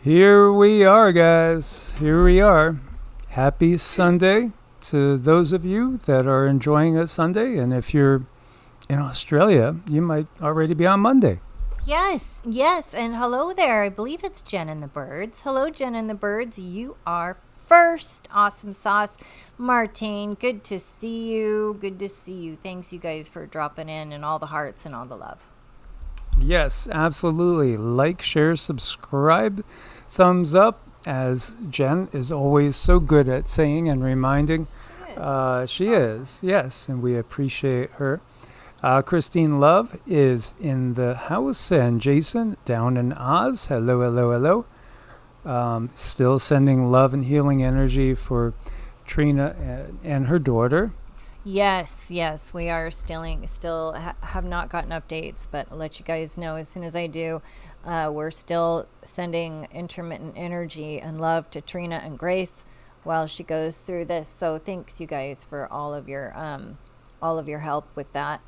Here we are, guys. Here we are. Happy Sunday to those of you that are enjoying a Sunday. And if you're in Australia, you might already be on Monday. Yes. And hello there. I believe it's Jen and the Birds. Hello, Jen and the Birds. You are first. Awesome sauce. Martine, good to see you. Good to see you. Thanks, you guys, for dropping in and all the hearts and all the love. Yes, absolutely. Like, share, subscribe, thumbs up, as Jen is always so good at saying and reminding. She is, yes, and we appreciate her. Christine Love is in the house, and Jason down in Oz. Hello. Still sending love and healing energy for Trina and her daughter. Yes, we are still have not gotten updates, but I'll let you guys know as soon as I do. We're still sending intermittent energy and love to Trina and Grace while she goes through this. So thanks, you guys, for all of your help with that.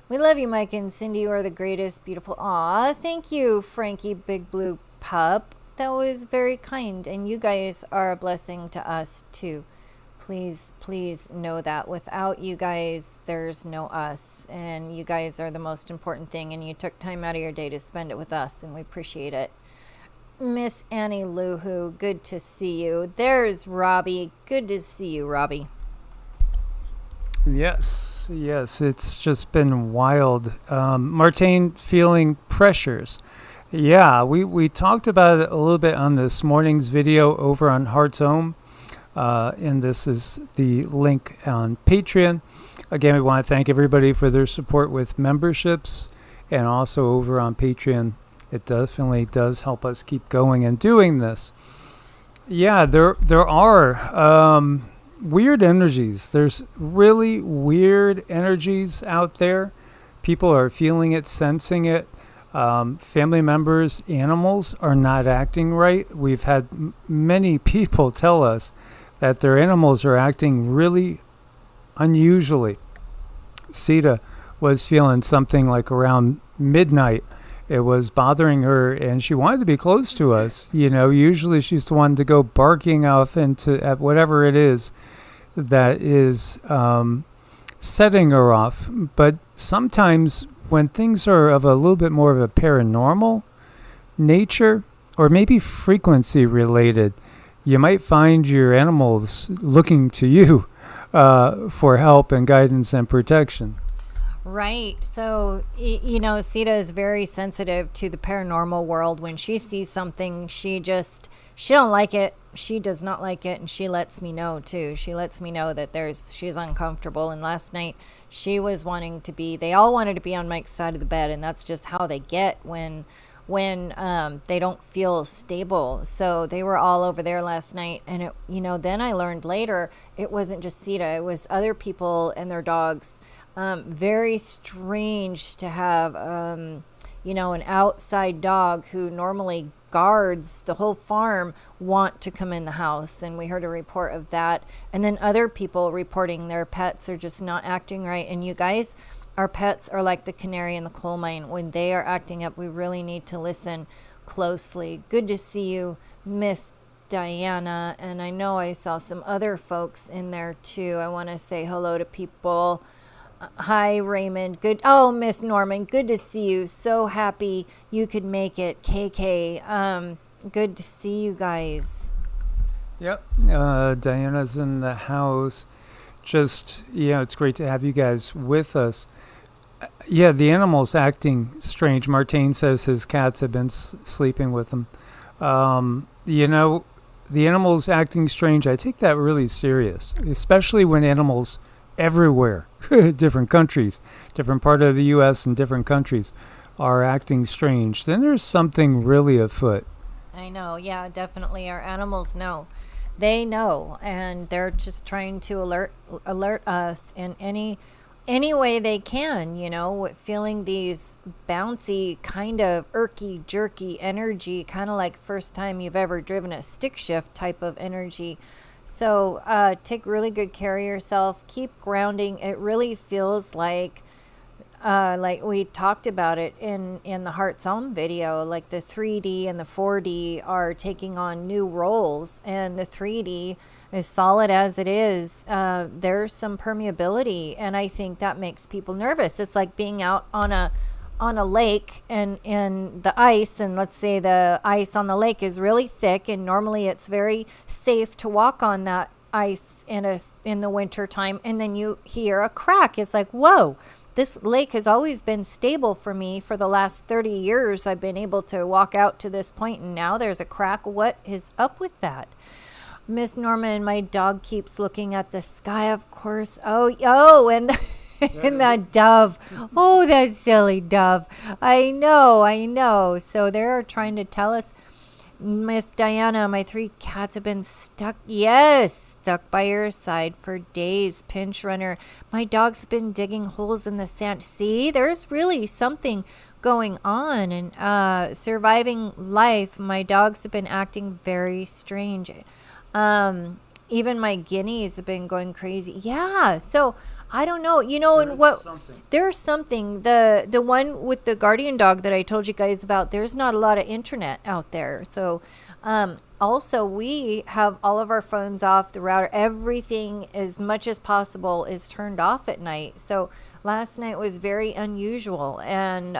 We love you, Mike and Cindy. You are the greatest, beautiful. Aw, thank you, Frankie, Big Blue Pup. That was very kind, and you guys are a blessing to us too. Please know that without you guys, there's no us, and you guys are the most important thing, and you took time out of your day to spend it with us, and we appreciate it. Miss Annie Luhu, good to see you. There's Robbie. Good to see you, Robbie. Yes, it's just been wild. Martine feeling pressures. Yeah, we talked about it a little bit on this morning's video over on Heart's Home. And this is the link on Patreon. Again, we want to thank everybody for their support with memberships and also over on Patreon. It definitely does help us keep going and doing this. Yeah, there are weird energies. There's really weird energies out there. People are feeling it, sensing it. Family members, animals are not acting right. We've had many people tell us that their animals are acting really unusually. Sita was feeling something like around midnight. It was bothering her, and she wanted to be close to us. You know, usually she's the one to go barking off at whatever it is that is setting her off. But sometimes when things are of a little bit more of a paranormal nature, or maybe frequency related, you might find your animals looking to you for help and guidance and protection. Right. So, Sita is very sensitive to the paranormal world. When she sees something, she don't like it. She does not like it. And she lets me know too. She lets me know that she's uncomfortable. And last night she was they all wanted to be on Mike's side of the bed. And that's just how they get when they don't feel stable. So they were all over there last night. And then I learned later, it wasn't just Sita, it was other people and their dogs. Very strange to have, an outside dog who normally guards the whole farm want to come in the house. And we heard a report of that. And then other people reporting their pets are just not acting right. And you guys, our pets are like the canary in the coal mine. When they are acting up, we really need to listen closely. Good to see you, Miss Diana. And I know I saw some other folks in there too. I want to say hello to people. Hi, Raymond. Good. Oh, Miss Norman. Good to see you. So happy you could make it. KK. Good to see you guys. Yep. Diana's in the house. Just, it's great to have you guys with us. Yeah, the animal's acting strange. Martine says his cats have been sleeping with him. The animal's acting strange. I take that really serious, especially when animals everywhere, different countries, different part of the U.S. and different countries are acting strange. Then there's something really afoot. I know. Yeah, definitely. Our animals know. They know, and they're just trying to alert us in any way they can, feeling these bouncy, kind of irky, jerky energy, kind of like first time you've ever driven a stick shift type of energy. So take really good care of yourself. Keep grounding. It really feels like like we talked about it in the Heart's Own video, like the 3D and the 4D are taking on new roles, and the 3D as solid as it is, there's some permeability, and I think that makes people nervous. It's like being out on a lake and the ice, and let's say the ice on the lake is really thick, and normally it's very safe to walk on that ice in the winter time, and then you hear a crack. It's like, whoa, this lake has always been stable for me for the last 30 years. I've been able to walk out to this point, and now there's a crack. What is up with that? Miss Norman, my dog keeps looking at the sky, of course. Oh, and and that dove. Oh, that silly dove. I know. So they're trying to tell us, Miss Diana, my 3 cats have been stuck. Yes, stuck by your side for days. Pinch runner. My dog's been digging holes in the sand. See, there's really something going on. And surviving life, my dogs have been acting very strange. Even my guineas have been going crazy. Yeah, so I don't know, and what there's something, the one with the guardian dog that I told you guys about, there's not a lot of internet out there. So also we have all of our phones off, the router, everything as much as possible is turned off at night. So last night was very unusual, and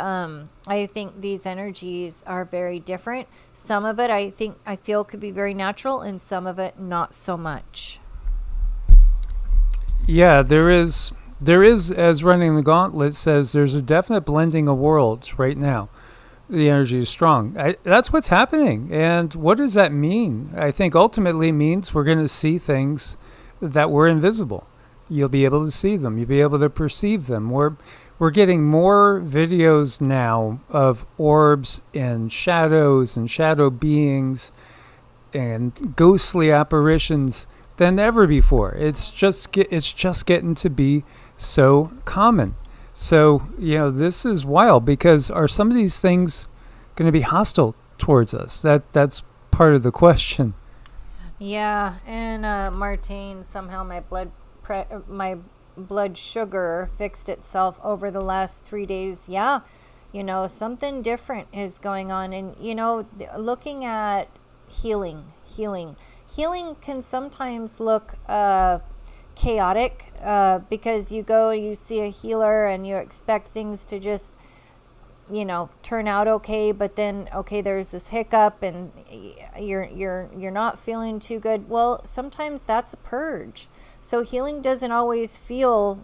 I think these energies are very different. Some of it I feel could be very natural, and some of it not so much. Yeah, there is, as Running the Gauntlet says, there's a definite blending of worlds right now. The energy is strong. That's what's happening. And what does that mean? I think ultimately it means we're going to see things that were invisible. You'll be able to see them. You'll be able to perceive them. We're getting more videos now of orbs and shadows and shadow beings and ghostly apparitions than ever before. It's just getting to be so common. So, this is wild, because are some of these things going to be hostile towards us? That's part of the question. Yeah, and Martine, somehow my blood sugar fixed itself over the last 3 days. Yeah, something different is going on, and looking at healing can sometimes look chaotic, because you see a healer and you expect things to just turn out okay, but then there's this hiccup and you're not feeling too good. Well, sometimes that's a purge. So healing doesn't always feel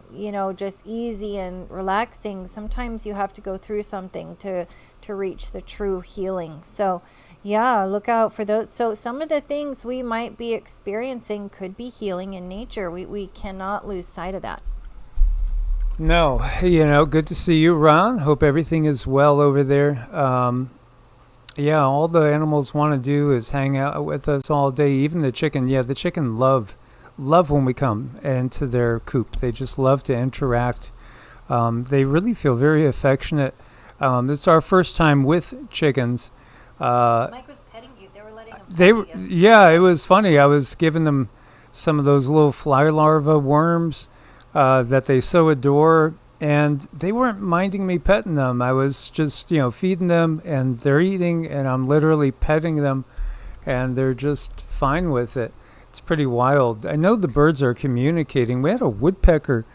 just easy and relaxing. Sometimes you have to go through something to reach the true healing. So yeah, look out for those. So some of the things we might be experiencing could be healing in nature. We cannot lose sight of that. No, good to see you, Ron. Hope everything is well over there. Yeah, all the animals want to do is hang out with us all day. Even the chicken. Yeah, the chicken love when we come into their coop. They just love to interact. They really feel very affectionate. It's our first time with chickens. Mike was petting you. They were letting him pet you. Yeah, it was funny. I was giving them some of those little fly larva worms that they so adore, and they weren't minding me petting them. I was just, feeding them, and they're eating, and I'm literally petting them, and they're just fine with it. It's pretty wild. I know the birds are communicating. We had a woodpecker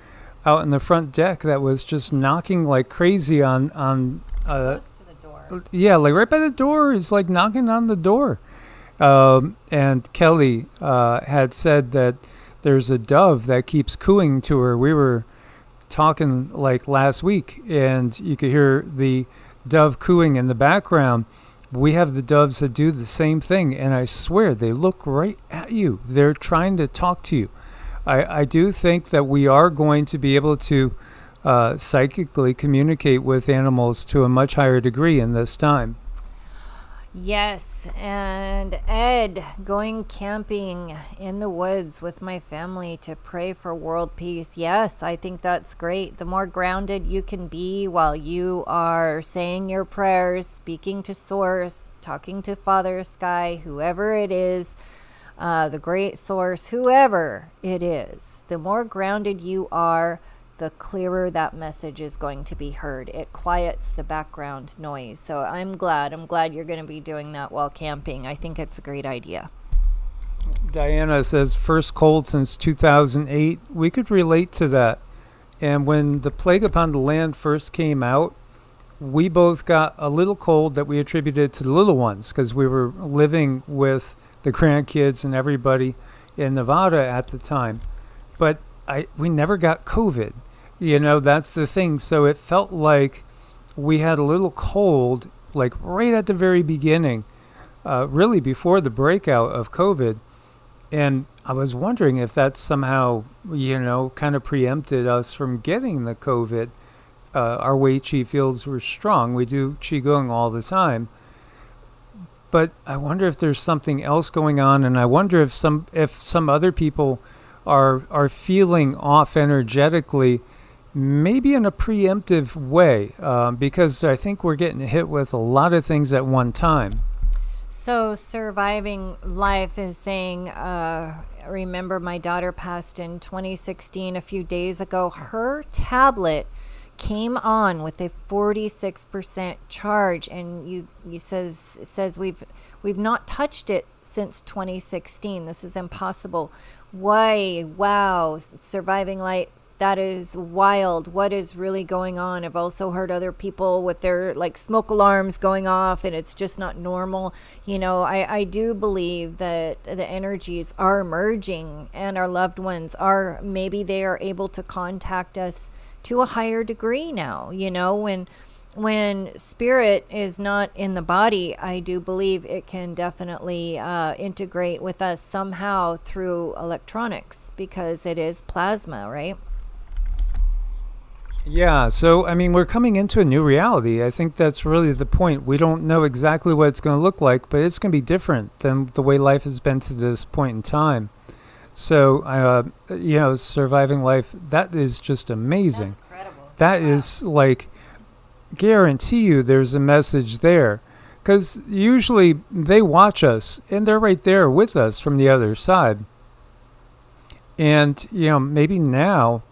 out in the front deck that was just knocking like crazy on close to the door. Yeah, like right by the door. He's like knocking on the door. And Kelly had said that there's a dove that keeps cooing to her. We were talking like last week, and you could hear the dove cooing in the background. We have the doves that do the same thing, and I swear they look right at you. They're trying to talk to you. I do think that we are going to be able to psychically communicate with animals to a much higher degree in this time. Yes, and Ed, going camping in the woods with my family to pray for world peace. Yes, I think that's great. The more grounded you can be while you are saying your prayers, speaking to Source, talking to Father Sky, whoever it is, the great source, whoever it is, the more grounded you are, the clearer that message is going to be heard. It quiets the background noise. So I'm glad you're going to be doing that while camping. I think it's a great idea. Diana says, first cold since 2008. We could relate to that. And when the Plague Upon the Land first came out, we both got a little cold that we attributed to the little ones because we were living with the grandkids and everybody in Nevada at the time. But we never got COVID. That's the thing. So it felt like we had a little cold, like right at the very beginning, really before the breakout of COVID. And I was wondering if that somehow, kind of preempted us from getting the COVID. Our Wei Qi fields were strong. We do Qigong all the time. But I wonder if there's something else going on, and I wonder if some other people are feeling off energetically, maybe in a preemptive way, because I think we're getting hit with a lot of things at one time. So Surviving Life is saying, remember my daughter passed in 2016 a few days ago. Her tablet came on with a 46% charge, and you says we've not touched it since 2016. This is impossible. Why? Wow, Surviving Life. That is wild. What is really going on? I've also heard other people with their smoke alarms going off, and it's just not normal. I do believe that the energies are merging, and our loved ones maybe they are able to contact us to a higher degree now. When spirit is not in the body, I do believe it can definitely integrate with us somehow through electronics, because it is plasma, right? Yeah, so we're coming into a new reality. I think that's really the point. We don't know exactly what it's going to look like, but it's going to be different than the way life has been to this point in time. So, Surviving Life, that is just amazing. That's incredible. That is guarantee you there's a message there. Because usually they watch us, and they're right there with us from the other side. And, maybe now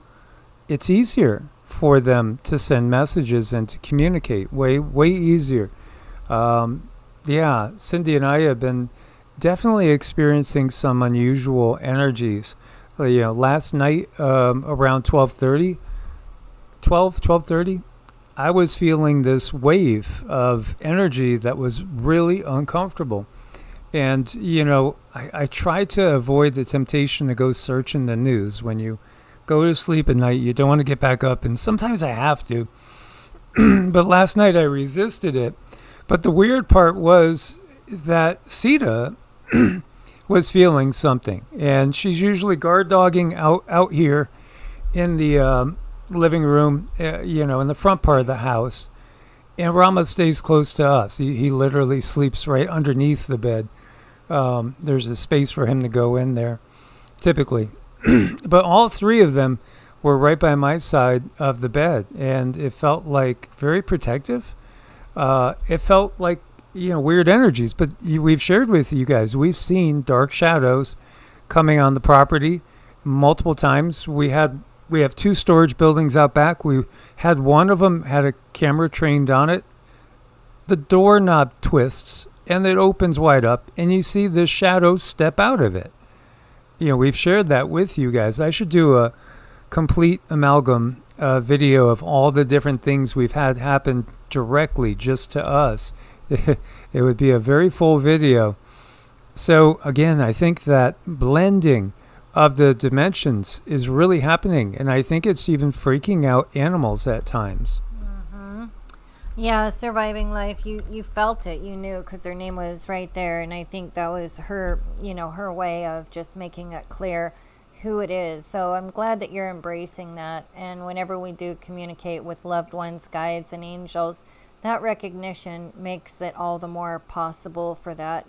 it's easier for them to send messages and to communicate way easier. Cindy and I have been definitely experiencing some unusual energies. Last night around 12:30, I was feeling this wave of energy that was really uncomfortable. And, I try to avoid the temptation to go search in the news. When you go to sleep at night, you don't want to get back up, and sometimes I have to. But last night I resisted it. But the weird part was that Sita was feeling something, and she's usually guard dogging out here in the living room, in the front part of the house. And Rama stays close to us. He literally sleeps right underneath the bed. There's a space for him to go in there, typically. But all three of them were right by my side of the bed, and it felt very protective. It felt like, weird energies. But we've shared with you guys, we've seen dark shadows coming on the property multiple times. We have 2 storage buildings out back. We had one of them had a camera trained on it. The doorknob twists, and it opens wide up, and you see this shadow step out of it. We've shared that with you guys. I should do a complete amalgam video of all the different things we've had happen directly just to us. It would be a very full video. So again, I think that blending of the dimensions is really happening, and I think it's even freaking out animals at times. Yeah, Surviving Life, you felt it, you knew, because her name was right there, and I think that was her, her way of just making it clear who it is. So I'm glad that you're embracing that, and whenever we do communicate with loved ones, guides, and angels, that recognition makes it all the more possible for that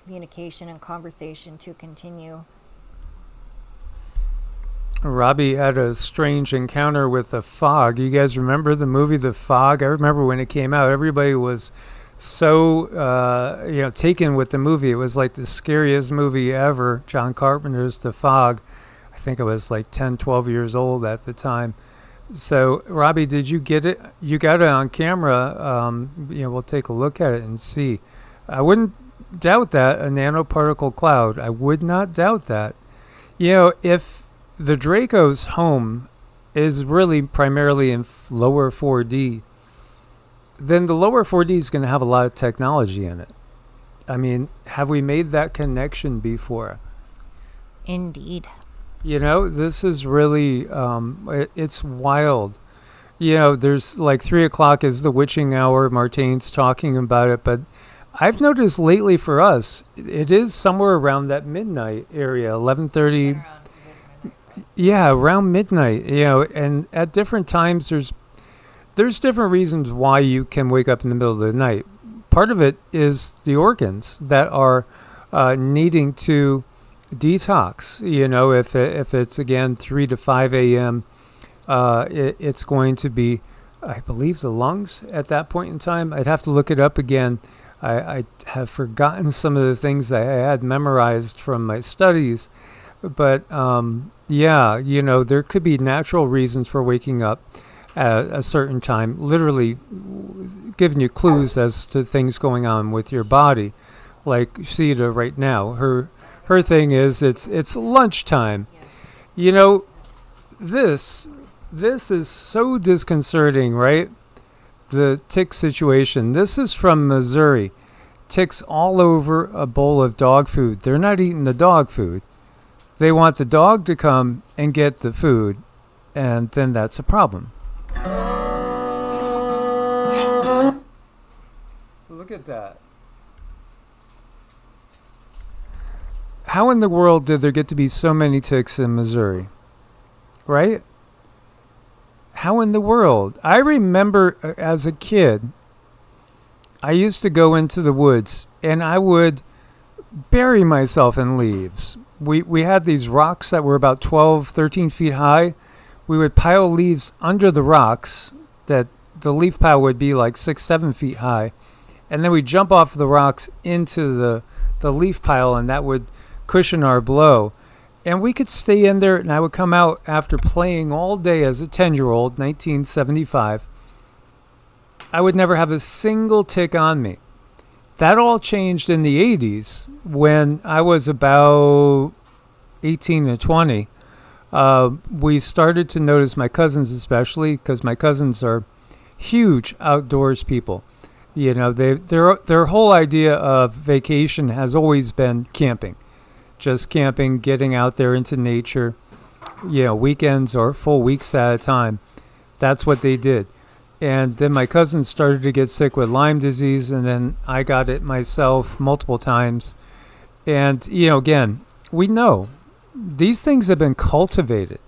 communication and conversation to continue. Robbie had a strange encounter with the fog. You guys remember the movie The Fog? I remember when it came out, everybody was so taken with the movie. It was like the scariest movie ever. John Carpenter's The Fog. I think I was 10, 12 years old at the time. So, Robbie, did you get it? You got it on camera. We'll take a look at it and see. I wouldn't doubt that a nanoparticle cloud. I would not doubt that. If the Draco's home is really primarily in lower 4D, then the lower 4D is going to have a lot of technology in it. I mean, have we made that connection before? Indeed. This is really, it's wild. There's like 3 o'clock is the witching hour. Martine's talking about it, but I've noticed lately for us, it is somewhere around that midnight area, 11:30. Yeah, around midnight. And at different times, there's different reasons why you can wake up in the middle of the night. Part of it is the organs that are needing to detox. If it's again 3 to 5 a.m., it's going to be, I believe, the lungs at that point in time. I'd have to look it up again. I have forgotten some of the things that I had memorized from my studies. But there could be natural reasons for waking up at a certain time, literally giving you clues as to things going on with your body. Like Sita right now, her thing is it's lunchtime. This is so disconcerting, right? The tick situation. This is from Missouri. Ticks all over a bowl of dog food. They're not eating the dog food. They want the dog to come and get the food, and then that's a problem. Look at that. How in the world did there get to be so many ticks in Missouri? Right? How in the world? I remember as a kid, I used to go into the woods and I would bury myself in leaves. We had these rocks that were about 12, 13 feet high. We would pile leaves under the rocks that the leaf pile would be like 6, 7 feet high. And then we'd jump off the rocks into the leaf pile, and that would cushion our blow. And we could stay in there, and I would come out after playing all day as a 10-year-old, 1975. I would never have a single tick on me. That all changed in the 80s when I was about 18 to 20. We started to notice, my cousins especially, because my cousins are huge outdoors people. Their whole idea of vacation has always been camping. Just camping, getting out there into nature, weekends or full weeks at a time. That's what they did. And then my cousins started to get sick with Lyme disease, and then I got it myself multiple times. And, again, we know these things have been cultivated.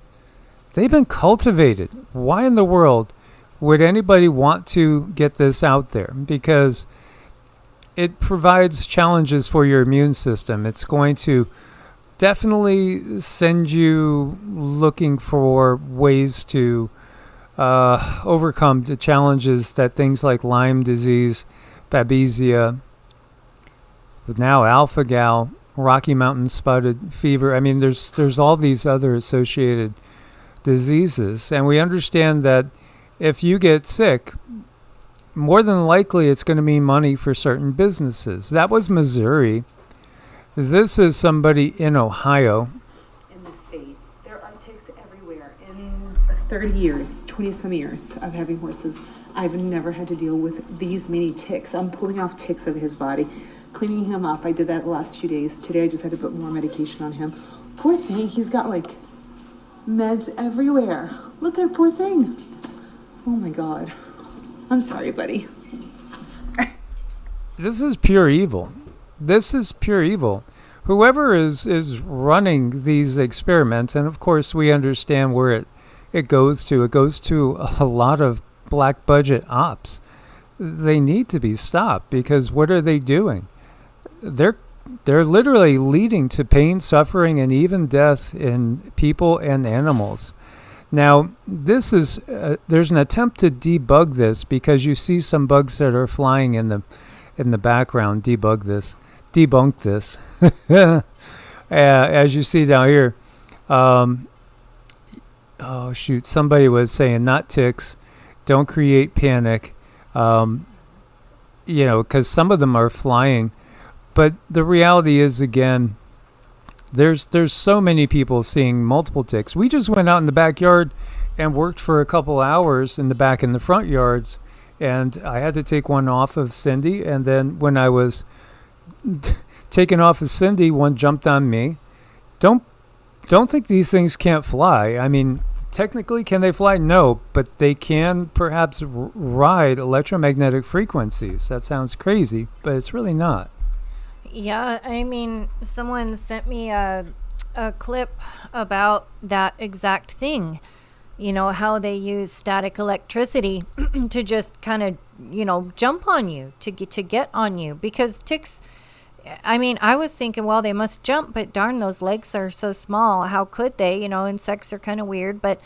They've been cultivated. Why in the world would anybody want to get this out there? Because it provides challenges for your immune system. It's going to definitely send you looking for ways to overcome the challenges that things like Lyme disease, Babesia, now alpha-gal, Rocky Mountain spotted fever. I mean, there's all these other associated diseases. And we understand that if you get sick, more than likely it's going to mean money for certain businesses. That was Missouri. This is somebody in Ohio. In the state, there are ticks everywhere. In 30 years, 20-some years of having horses, I've never had to deal with these many ticks. I'm pulling off ticks of his body, cleaning him up. I did that the last few days. Today I just had to put more medication on him. Poor thing, he's got like meds everywhere. Look at poor thing. Oh my God. I'm sorry, buddy. This is pure evil. This is pure evil. Whoever is running these experiments, and of course we understand where it goes to. It goes to a lot of black budget ops. They need to be stopped, because what are they doing? They're literally leading to pain, suffering, and even death in people and animals. Now, this is there's an attempt to debug this, because you see some bugs that are flying in the background. Debunk this. As you see down here, oh shoot, somebody was saying not ticks, don't create panic, because some of them are flying. But the reality is, again, there's so many people seeing multiple ticks. We just went out in the backyard and worked for a couple hours in the back and the front yards, and I had to take one off of Cindy, and then when I was taken off of Cindy, one jumped on me. Don't think these things can't fly. I mean, technically, can they fly? No, but they can perhaps ride electromagnetic frequencies. That sounds crazy, but it's really not. Yeah, I mean, someone sent me a clip about that exact thing. You know, how they use static electricity to just kind of, jump on you, to get on you. Because ticks, I mean, I was thinking, well, they must jump, but darn, those legs are so small. How could they? Insects are kind of weird, but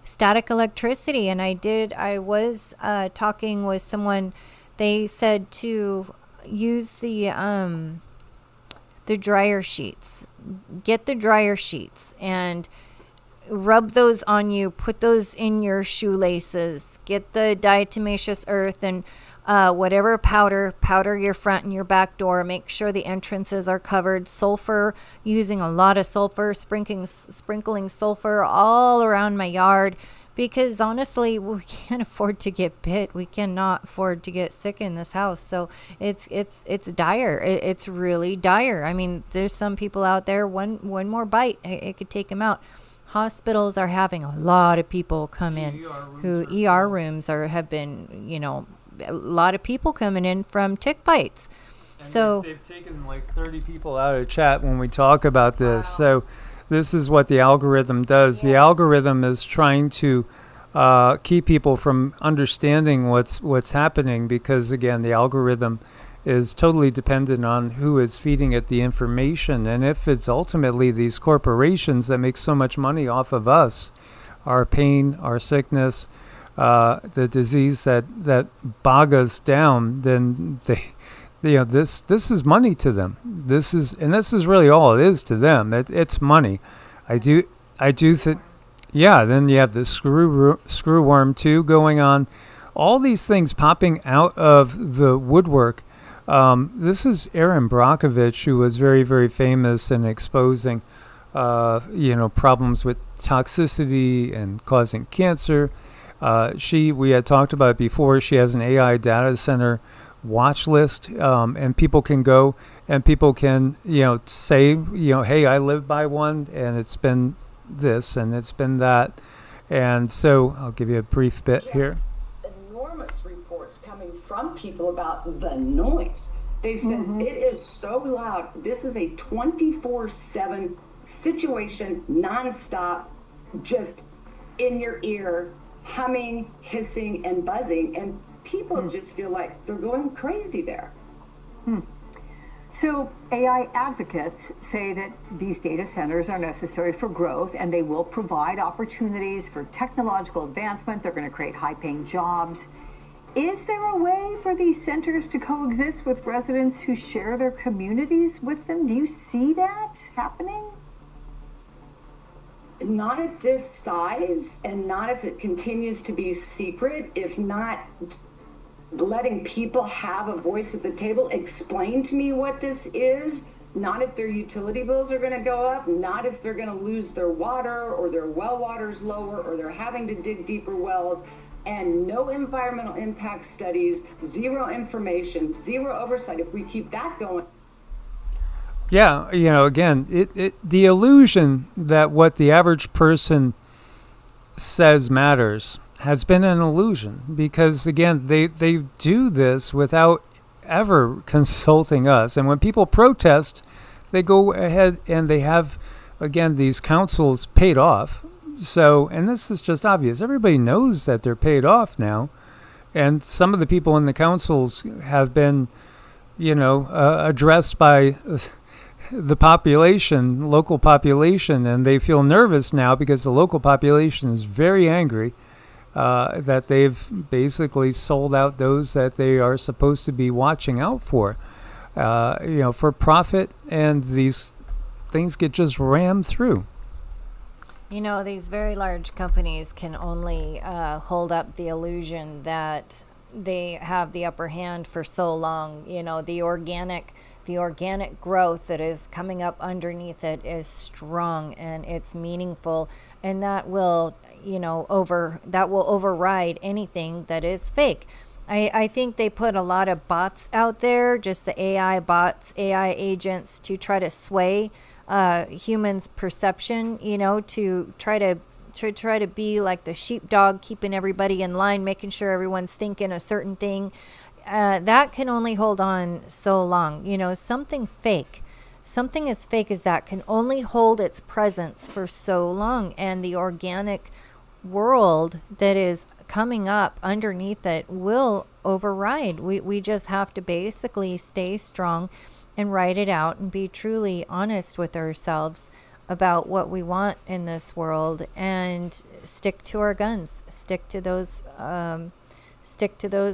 static electricity. And I was talking with someone, they said to use the dryer sheets. Get the dryer sheets and rub those on you. Put those in your shoelaces. Get the diatomaceous earth and whatever powder your front and your back door. Make sure the entrances are covered. Sulfur, using a lot of sulfur, sprinkling sulfur all around my yard. Because honestly, we can't afford to get bit. We cannot afford to get sick in this house. So it's dire. It's really dire. I mean, there's some people out there, one more bite, it could take them out. Hospitals are having a lot of people come in who ER rooms have been, a lot of people coming in from tick bites. And so they've taken like 30 people out of chat when we talk about this. Wow. So this is what the algorithm does. Yeah. The algorithm is trying to keep people from understanding what's happening, because again, the algorithm is totally dependent on who is feeding it the information. And if it's ultimately these corporations that make so much money off of us, our pain, our sickness, the disease that bog us down, then this is money to them. This is really all it is to them. It's money. I do think, yeah. Then you have the screwworm too going on. All these things popping out of the woodwork. This is Aaron Brockovich, who was very, very famous in exposing, problems with toxicity and causing cancer. We had talked about it before. She has an AI data center watch list, and people can go and people can, say, hey, I live by one, and it's been this and it's been that. And so I'll give you a brief bit here. Enormous reports coming from people about the noise. They said it is so loud. This is a 24/7 situation, nonstop, just in your ear, humming, hissing, and buzzing. And people just feel like they're going crazy there. So AI advocates say that these data centers are necessary for growth, and they will provide opportunities for technological advancement. They're going to create high-paying jobs. Is there a way for these centers to coexist with residents who share their communities with them? Do you see that happening? Not at this size, and not if it continues to be secret, if not letting people have a voice at the table. Explain to me what this is. Not if their utility bills are going to go up, not if they're going to lose their water, or their well water's lower, or they're having to dig deeper wells. And no environmental impact studies, zero information, zero oversight. If we keep that going. Yeah, again, the illusion that what the average person says matters has been an illusion, because again, they do this without ever consulting us. And when people protest, they go ahead and they have, again, these councils paid off. So, and this is just obvious. Everybody knows that they're paid off now. And some of the people in the councils have been, addressed by the population, local population, and they feel nervous now because the local population is very angry that they've basically sold out those that they are supposed to be watching out for, for profit, and these things get just rammed through. You know, these very large companies can only hold up the illusion that they have the upper hand for so long. You know, the organic growth that is coming up underneath it is strong and it's meaningful, and that will, override anything that is fake. I think they put a lot of bots out there, just the AI bots, AI agents, to try to sway humans' perception, to try to be like the sheepdog, keeping everybody in line, making sure everyone's thinking a certain thing. That can only hold on so long. Something as fake as that can only hold its presence for so long, and the organic world that is coming up underneath it will override. We just have to basically stay strong and write it out and be truly honest with ourselves about what we want in this world, and stick to our guns, stick to those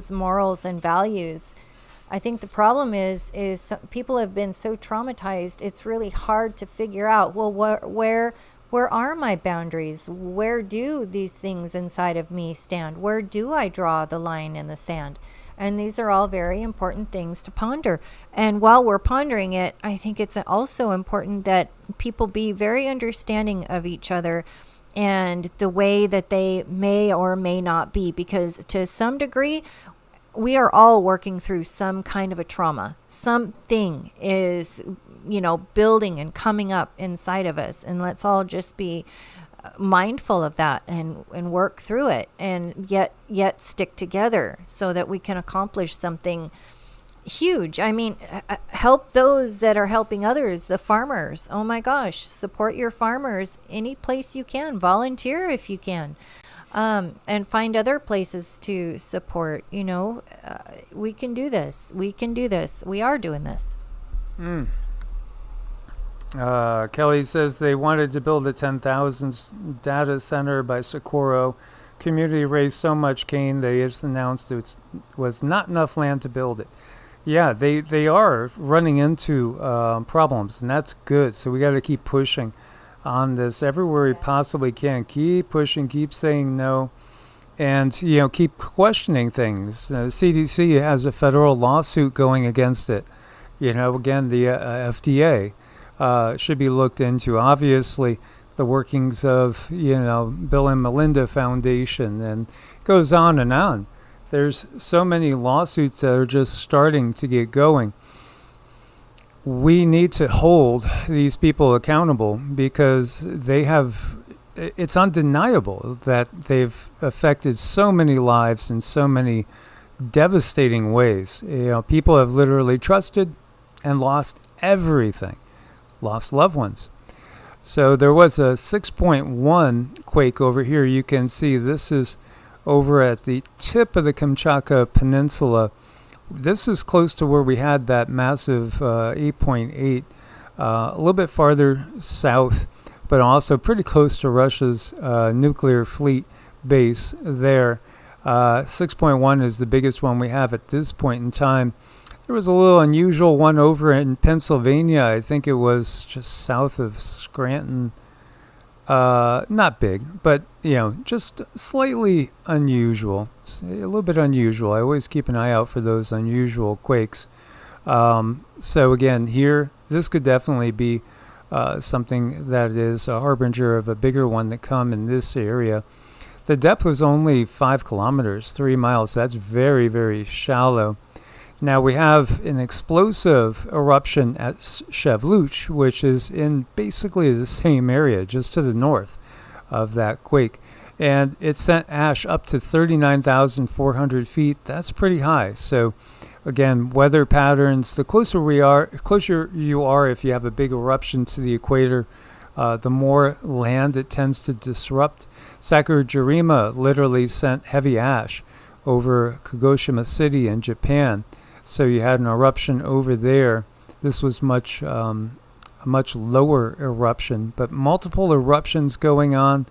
morals and values. I think the problem is people have been so traumatized, it's really hard to figure out, well, where are my boundaries? Where do these things inside of me stand? Where do I draw the line in the sand? And these are all very important things to ponder. And while we're pondering it, I think it's also important that people be very understanding of each other and the way that they may or may not be, because to some degree, we are all working through some kind of a trauma. Something is, building and coming up inside of us. And let's all just be mindful of that and work through it, and yet stick together so that we can accomplish something huge. I mean, help those that are helping others, the farmers. Oh my gosh, support your farmers any place you can. Volunteer if you can. And find other places to support. We can do this. We can do this. We are doing this. Kelly says they wanted to build a 10,000 data center by Socorro. Community raised so much cane, they just announced it was not enough land to build it. Yeah, they are running into problems, and that's good. So we got to keep pushing on this everywhere we possibly can. Keep pushing, keep saying no, and keep questioning things. CDC has a federal lawsuit going against it. Again, the FDA should be looked into. Obviously, the workings of Bill and Melinda Foundation, and it goes on and on. There's so many lawsuits that are just starting to get going. We need to hold these people accountable, because it's undeniable that they've affected so many lives in so many devastating ways. People have literally trusted and lost everything, lost loved ones. So there was a 6.1 quake over here. You can see this is over at the tip of the Kamchatka Peninsula. This is close to where we had that massive 8.8, a little bit farther south, but also pretty close to Russia's nuclear fleet base there. 6.1 is the biggest one we have at this point in time. There was a little unusual one over in Pennsylvania. I think it was just south of Scranton. Not big, but just slightly unusual. A little bit unusual. I always keep an eye out for those unusual quakes. So again, here, this could definitely be something that is a harbinger of a bigger one that come in this area. The depth was only 5 kilometers, 3 miles. That's very, very shallow. Now we have an explosive eruption at Shevluch, which is in basically the same area, just to the north of that quake. And it sent ash up to 39,400 feet. That's pretty high. So again, weather patterns, the closer you are, if you have a big eruption to the equator, the more land it tends to disrupt. Sakurajima literally sent heavy ash over Kagoshima City in Japan. So you had an eruption over there. This was a much lower eruption, but multiple eruptions going on.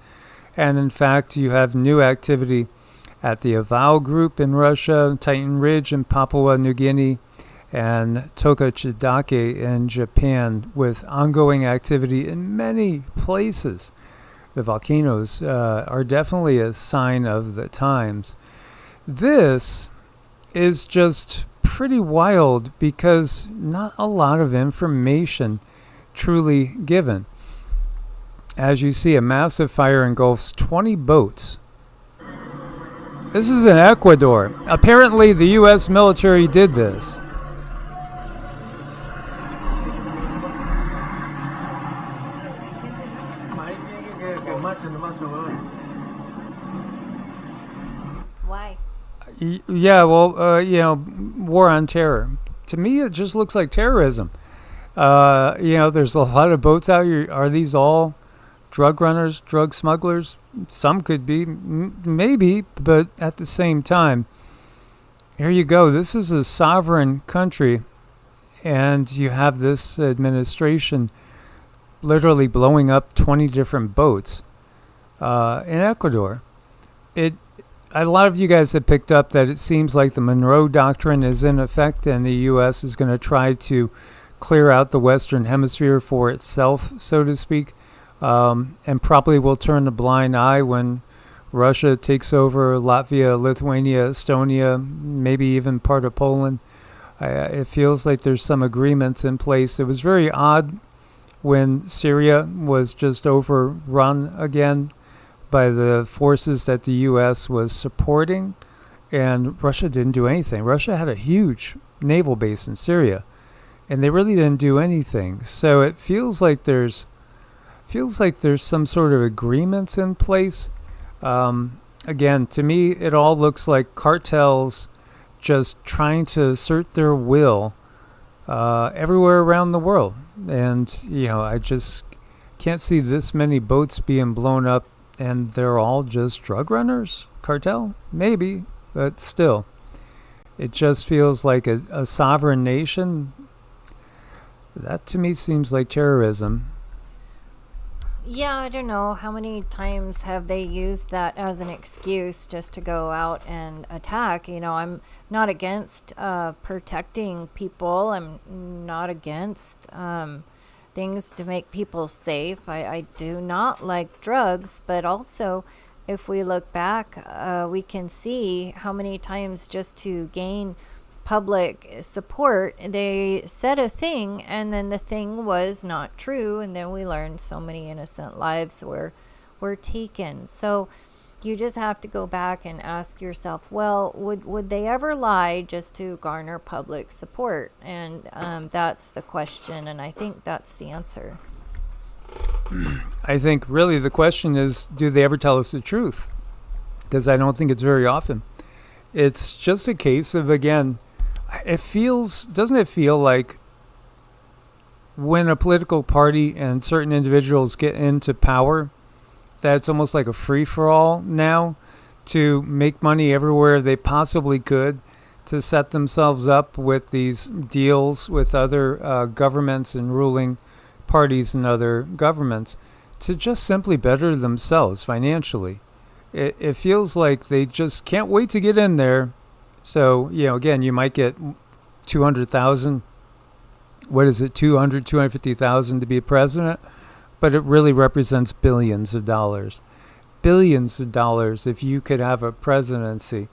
And in fact, you have new activity at the Avao Group in Russia, Titan Ridge in Papua New Guinea, and Tokachidake in Japan, with ongoing activity in many places. the volcanoes are definitely a sign of the times. This is just pretty wild because not a lot of information truly given. As you see, a massive fire engulfs 20 boats. This is in Ecuador. Apparently, the U.S. military did this. Why? Yeah, well, war on terror. To me, it just looks like terrorism. There's a lot of boats out here. Are these all drug runners, drug smugglers? Some could be, maybe, but at the same time, here you go. This is a sovereign country, and you have this administration literally blowing up 20 different boats in Ecuador. A lot of you guys have picked up that it seems like the Monroe Doctrine is in effect, and the U.S. is going to try to clear out the Western Hemisphere for itself, so to speak, and probably will turn a blind eye when Russia takes over Latvia, Lithuania, Estonia, maybe even part of Poland. It feels like there's some agreements in place. It was very odd when Syria was just overrun again by the forces that the U.S. was supporting, and Russia didn't do anything. Russia had a huge naval base in Syria, and they really didn't do anything. So it feels like there's some sort of agreements in place. Again, to me, it all looks like cartels just trying to assert their will everywhere around the world. And, I just can't see this many boats being blown up, and they're all just drug runners? Cartel? Maybe, but still. It just feels like a sovereign nation. That to me seems like terrorism. Yeah, I don't know. How many times have they used that as an excuse just to go out and attack? I'm not against protecting people. I'm not against things to make people safe. I do not like drugs, but also if we look back, we can see how many times just to gain public support, they said a thing and then the thing was not true, and then we learned so many innocent lives were taken. So you just have to go back and ask yourself, well, would they ever lie just to garner public support? And that's the question, and I think that's the answer. I think really the question is, do they ever tell us the truth? Because I don't think it's very often. It's just a case of, again, doesn't it feel like when a political party and certain individuals get into power, that it's almost like a free-for-all now to make money everywhere they possibly could, to set themselves up with these deals with other governments and ruling parties and other governments to just simply better themselves financially. It feels like they just can't wait to get in there. So, again, you might get 200,000, what is it, 250,000 to be a president, but it really represents billions of dollars. Billions of dollars if you could have a presidency.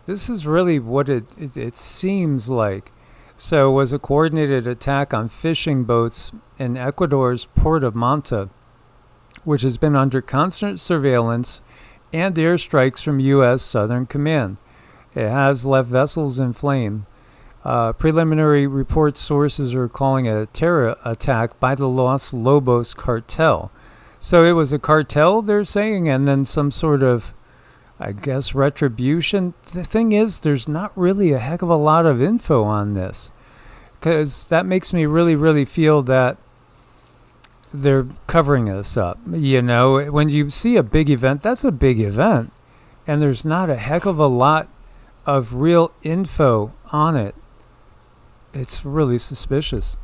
This is really what it seems like. So it was a coordinated attack on fishing boats in Ecuador's port of Manta, which has been under constant surveillance and airstrikes from U.S. Southern Command. It has left vessels in flame. Preliminary report sources are calling it a terror attack by the Los Lobos cartel. So it was a cartel, they're saying, and then some sort of, I guess, retribution. The thing is, there's not really a heck of a lot of info on this, because that makes me really, really feel that they're covering us up. When you see a big event, that's a big event, and there's not a heck of a lot of real info on it. It's really suspicious.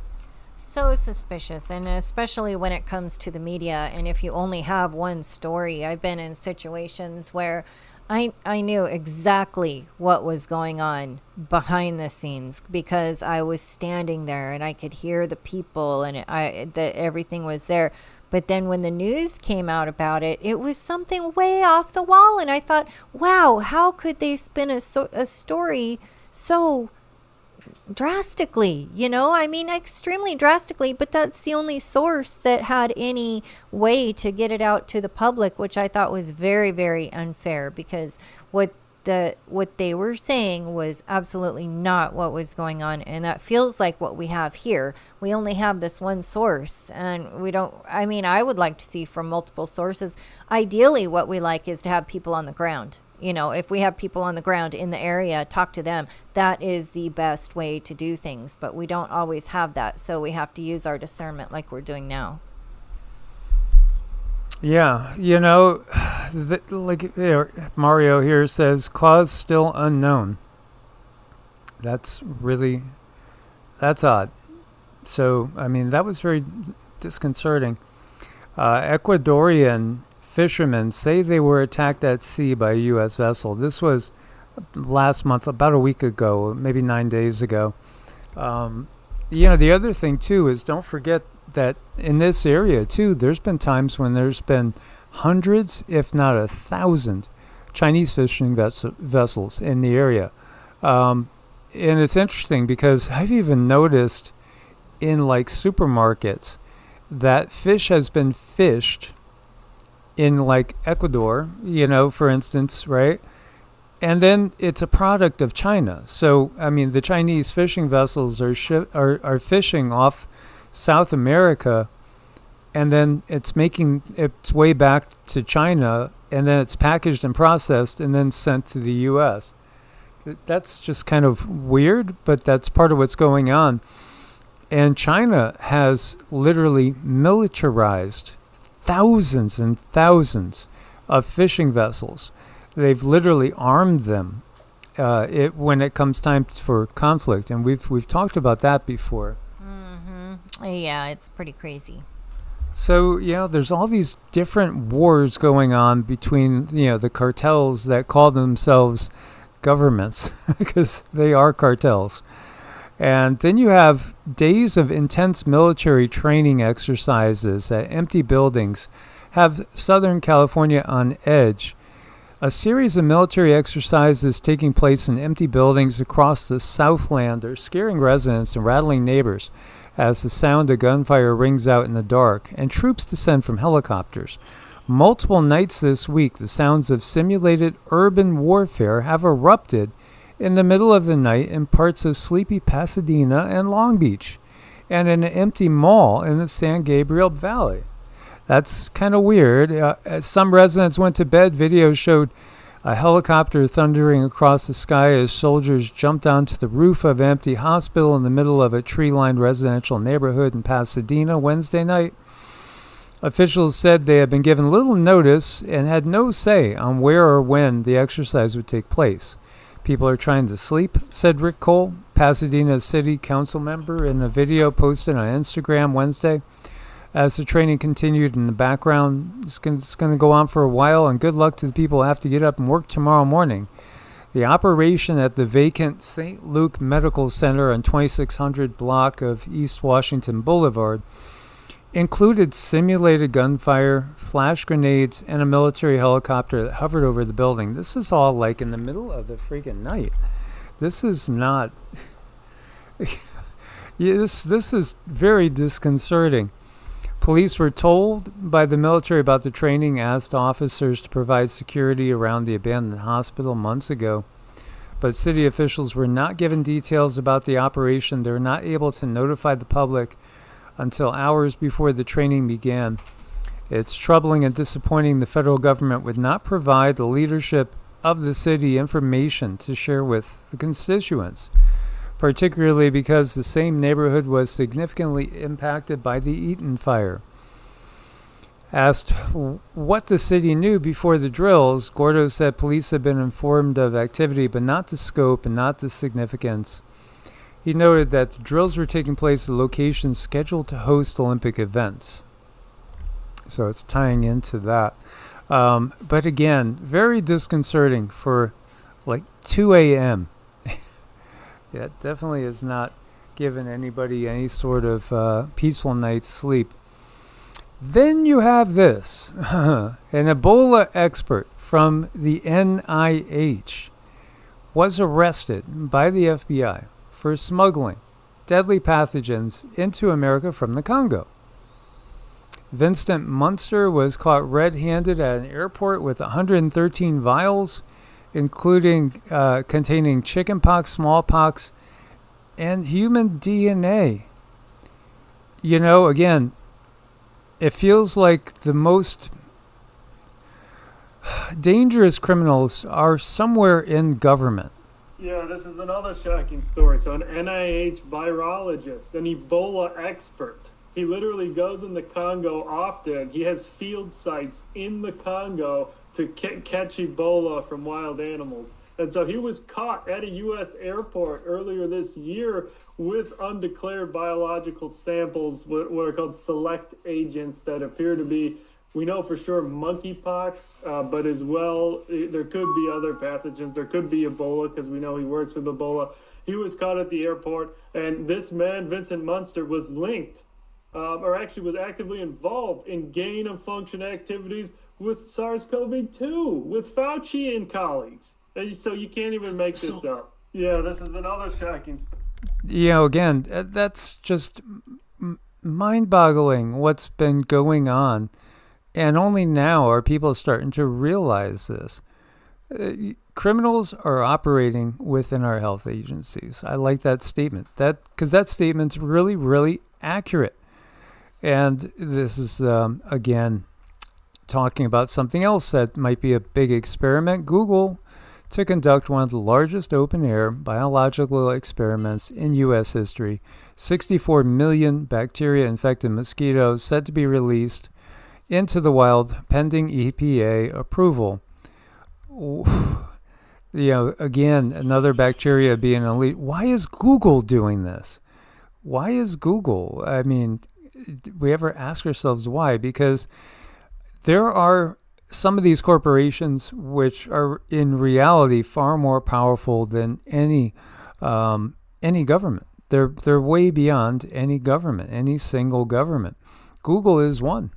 So suspicious, and especially when it comes to the media, and if you only have one story. I've been in situations where I knew exactly what was going on behind the scenes because I was standing there and I could hear the people and everything was there. But then when the news came out about it, it was something way off the wall. And I thought, wow, how could they spin a story so drastically, I mean, extremely drastically, but that's the only source that had any way to get it out to the public, which I thought was very, very unfair, because what they were saying was absolutely not what was going on. And that feels like what we have here. We only have this one source, and I would like to see from multiple sources. Ideally, what we like is to have people on the ground. If we have people on the ground in the area, talk to them. That is the best way to do things, but we don't always have that. So we have to use our discernment like we're doing now. Yeah, Mario here says, cause still unknown. That's odd. So, that was very disconcerting. Ecuadorian fishermen say they were attacked at sea by a U.S. vessel. This was last month, about a week ago, maybe 9 days ago. The other thing, too, is don't forget that in this area, too, there's been times when there's been hundreds, if not 1,000, Chinese fishing vessels in the area. And it's interesting because I've even noticed in supermarkets that fish has been fished in Ecuador, for instance, right? And then it's a product of China. So, the Chinese fishing vessels are fishing off South America, and then it's making its way back to China, and then it's packaged and processed and then sent to the U.S. That's just kind of weird, but that's part of what's going on. And China has literally militarized thousands and thousands of fishing vessels. They've literally armed them when it comes time for conflict, and we've talked about that before. Yeah, it's pretty crazy. So, there's all these different wars going on between, the cartels that call themselves governments, because they are cartels. And then you have days of intense military training exercises at empty buildings have Southern California on edge. A series of military exercises taking place in empty buildings across the Southland are scaring residents and rattling neighbors as the sound of gunfire rings out in the dark and troops descend from helicopters. Multiple nights this week, the sounds of simulated urban warfare have erupted in the middle of the night in parts of sleepy Pasadena and Long Beach, and in an empty mall in the San Gabriel Valley. That's kind of weird. As some residents went to bed, videos showed a helicopter thundering across the sky as soldiers jumped onto the roof of an empty hospital in the middle of a tree-lined residential neighborhood in Pasadena Wednesday night. Officials said they had been given little notice and had no say on where or when the exercise would take place. People are trying to sleep, said Rick Cole, Pasadena City Council member, in a video posted on Instagram Wednesday. As the training continued in the background, it's going to go on for a while, and good luck to the people who have to get up and work tomorrow morning. The operation at the vacant St. Luke Medical Center on 2600 block of East Washington Boulevard included simulated gunfire, flash grenades, and a military helicopter that hovered over the building. This is all in the middle of the freaking night. This is not... this is very disconcerting. Police were told by the military about the training, asked officers to provide security around the abandoned hospital months ago. But city officials were not given details about the operation. They were not able to notify the public until hours before the training began. It's troubling and disappointing the federal government would not provide the leadership of the city information to share with the constituents, particularly because the same neighborhood was significantly impacted by the Eaton fire. Asked what the city knew before the drills, Gordo said police had been informed of activity, but not the scope and not the significance. He noted that the drills were taking place at locations scheduled to host Olympic events. So it's tying into that. But again, very disconcerting for 2 a.m. Yeah, it definitely has not given anybody any sort of peaceful night's sleep. Then you have this. An Ebola expert from the NIH was arrested by the FBI for smuggling deadly pathogens into America from the Congo. Vincent Munster was caught red-handed at an airport with 113 vials, including containing chickenpox, smallpox, and human DNA. You know, again, it feels like the most dangerous criminals are somewhere in government. Yeah, this is another shocking story. So an NIH virologist, an Ebola expert, he literally goes in the Congo often. He has field sites in the Congo to catch Ebola from wild animals. And so he was caught at a U.S. airport earlier this year with undeclared biological samples, what are called select agents that appear to be, we know for sure, monkeypox, but as well, there could be other pathogens. There could be Ebola because we know he works with Ebola. He was caught at the airport, and this man, Vincent Munster, was linked, or actually was actively involved in gain-of-function activities with SARS-CoV-2, with Fauci and colleagues. And so you can't even make this up. Yeah, this is another shocking story. You know, again, that's just mind-boggling what's been going on. And only now are people starting to realize this. Criminals are operating within our health agencies. I like that statement. Because that statement's really, really accurate. And this is, again, talking about something else that might be a big experiment. Google to conduct one of the largest open-air biological experiments in U.S. history. 64 million bacteria-infected mosquitoes set to be released into the wild pending EPA approval. You know, again, another bacteria being elite. Why is Google doing this? Why is Google? I mean, we ever ask ourselves why? Because there are some of these corporations which are in reality far more powerful than any government. They're way beyond any government, any single government. Google is one.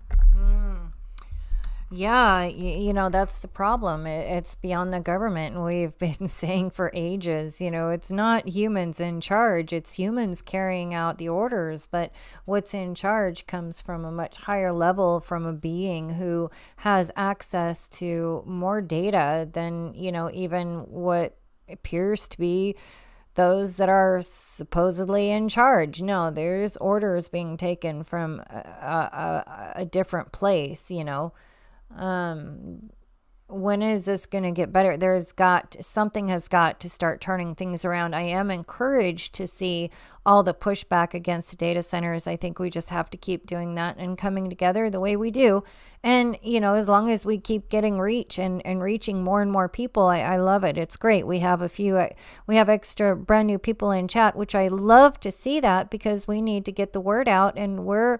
Yeah, you know, that's the problem. It's beyond the government. And we've been saying for ages, you know, it's not humans in charge. It's humans carrying out the orders. But what's in charge comes from a much higher level, from a being who has access to more data than, you know, even what appears to be those that are supposedly in charge. No, there's orders being taken from a different place, you know. When is this going to get better? Something has got to start turning things around. I am encouraged to see all the pushback against data centers. I think we just have to keep doing that and coming together the way we do. And, you know, as long as we keep getting reach and reaching more and more people, I love it. It's great. We have extra brand new people in chat, which I love to see that, because we need to get the word out, and we're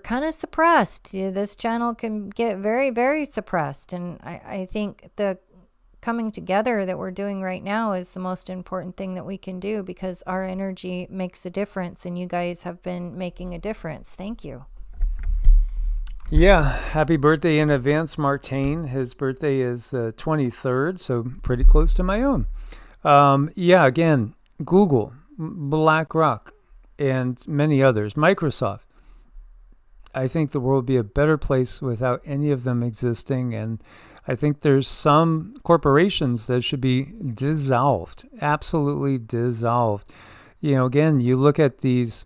kind of suppressed. This channel can get very, very suppressed. And I think the coming together that we're doing right now is the most important thing that we can do, because our energy makes a difference, and you guys have been making a difference. Thank you. Yeah, happy birthday in advance, Martine. His birthday is 23rd, so pretty close to my own. Again, Google, BlackRock, and many others, Microsoft. I think the world would be a better place without any of them existing, and I think there's some corporations that should be dissolved, absolutely dissolved. You know, again, you look at these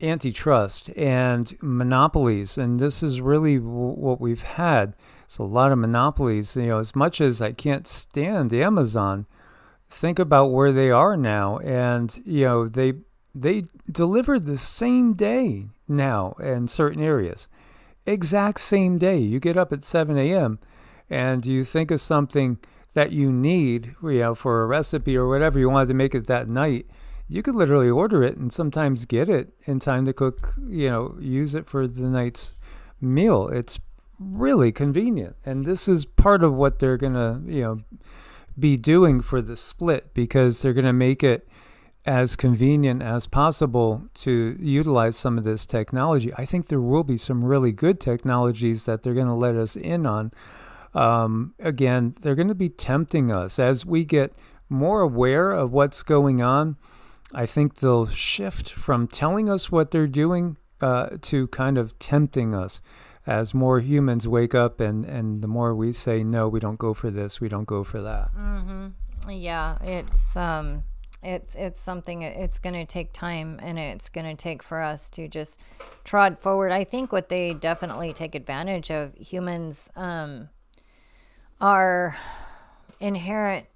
antitrust and monopolies, and this is really what we've had. It's a lot of monopolies. You know, as much as I can't stand Amazon, think about where they are now, and you know, they deliver the same day now in certain areas. Exact same day. You get up at 7 a.m. and you think of something that you need, you know, for a recipe or whatever you wanted to make it that night. You could literally order it and sometimes get it in time to cook, you know, use it for the night's meal. It's really convenient. And this is part of what they're going to, you know, be doing for the split, because they're going to make it as convenient as possible to utilize some of this technology. I think there will be some really good technologies that they're going to let us in on. Again, they're going to be tempting us as we get more aware of what's going on. I think they'll shift from telling us what they're doing to kind of tempting us as more humans wake up, and the more we say, no, we don't go for this, we don't go for that. Yeah, it's something. It's going to take time, and it's going to take for us to just trod forward. I think what they definitely take advantage of, humans, our inherent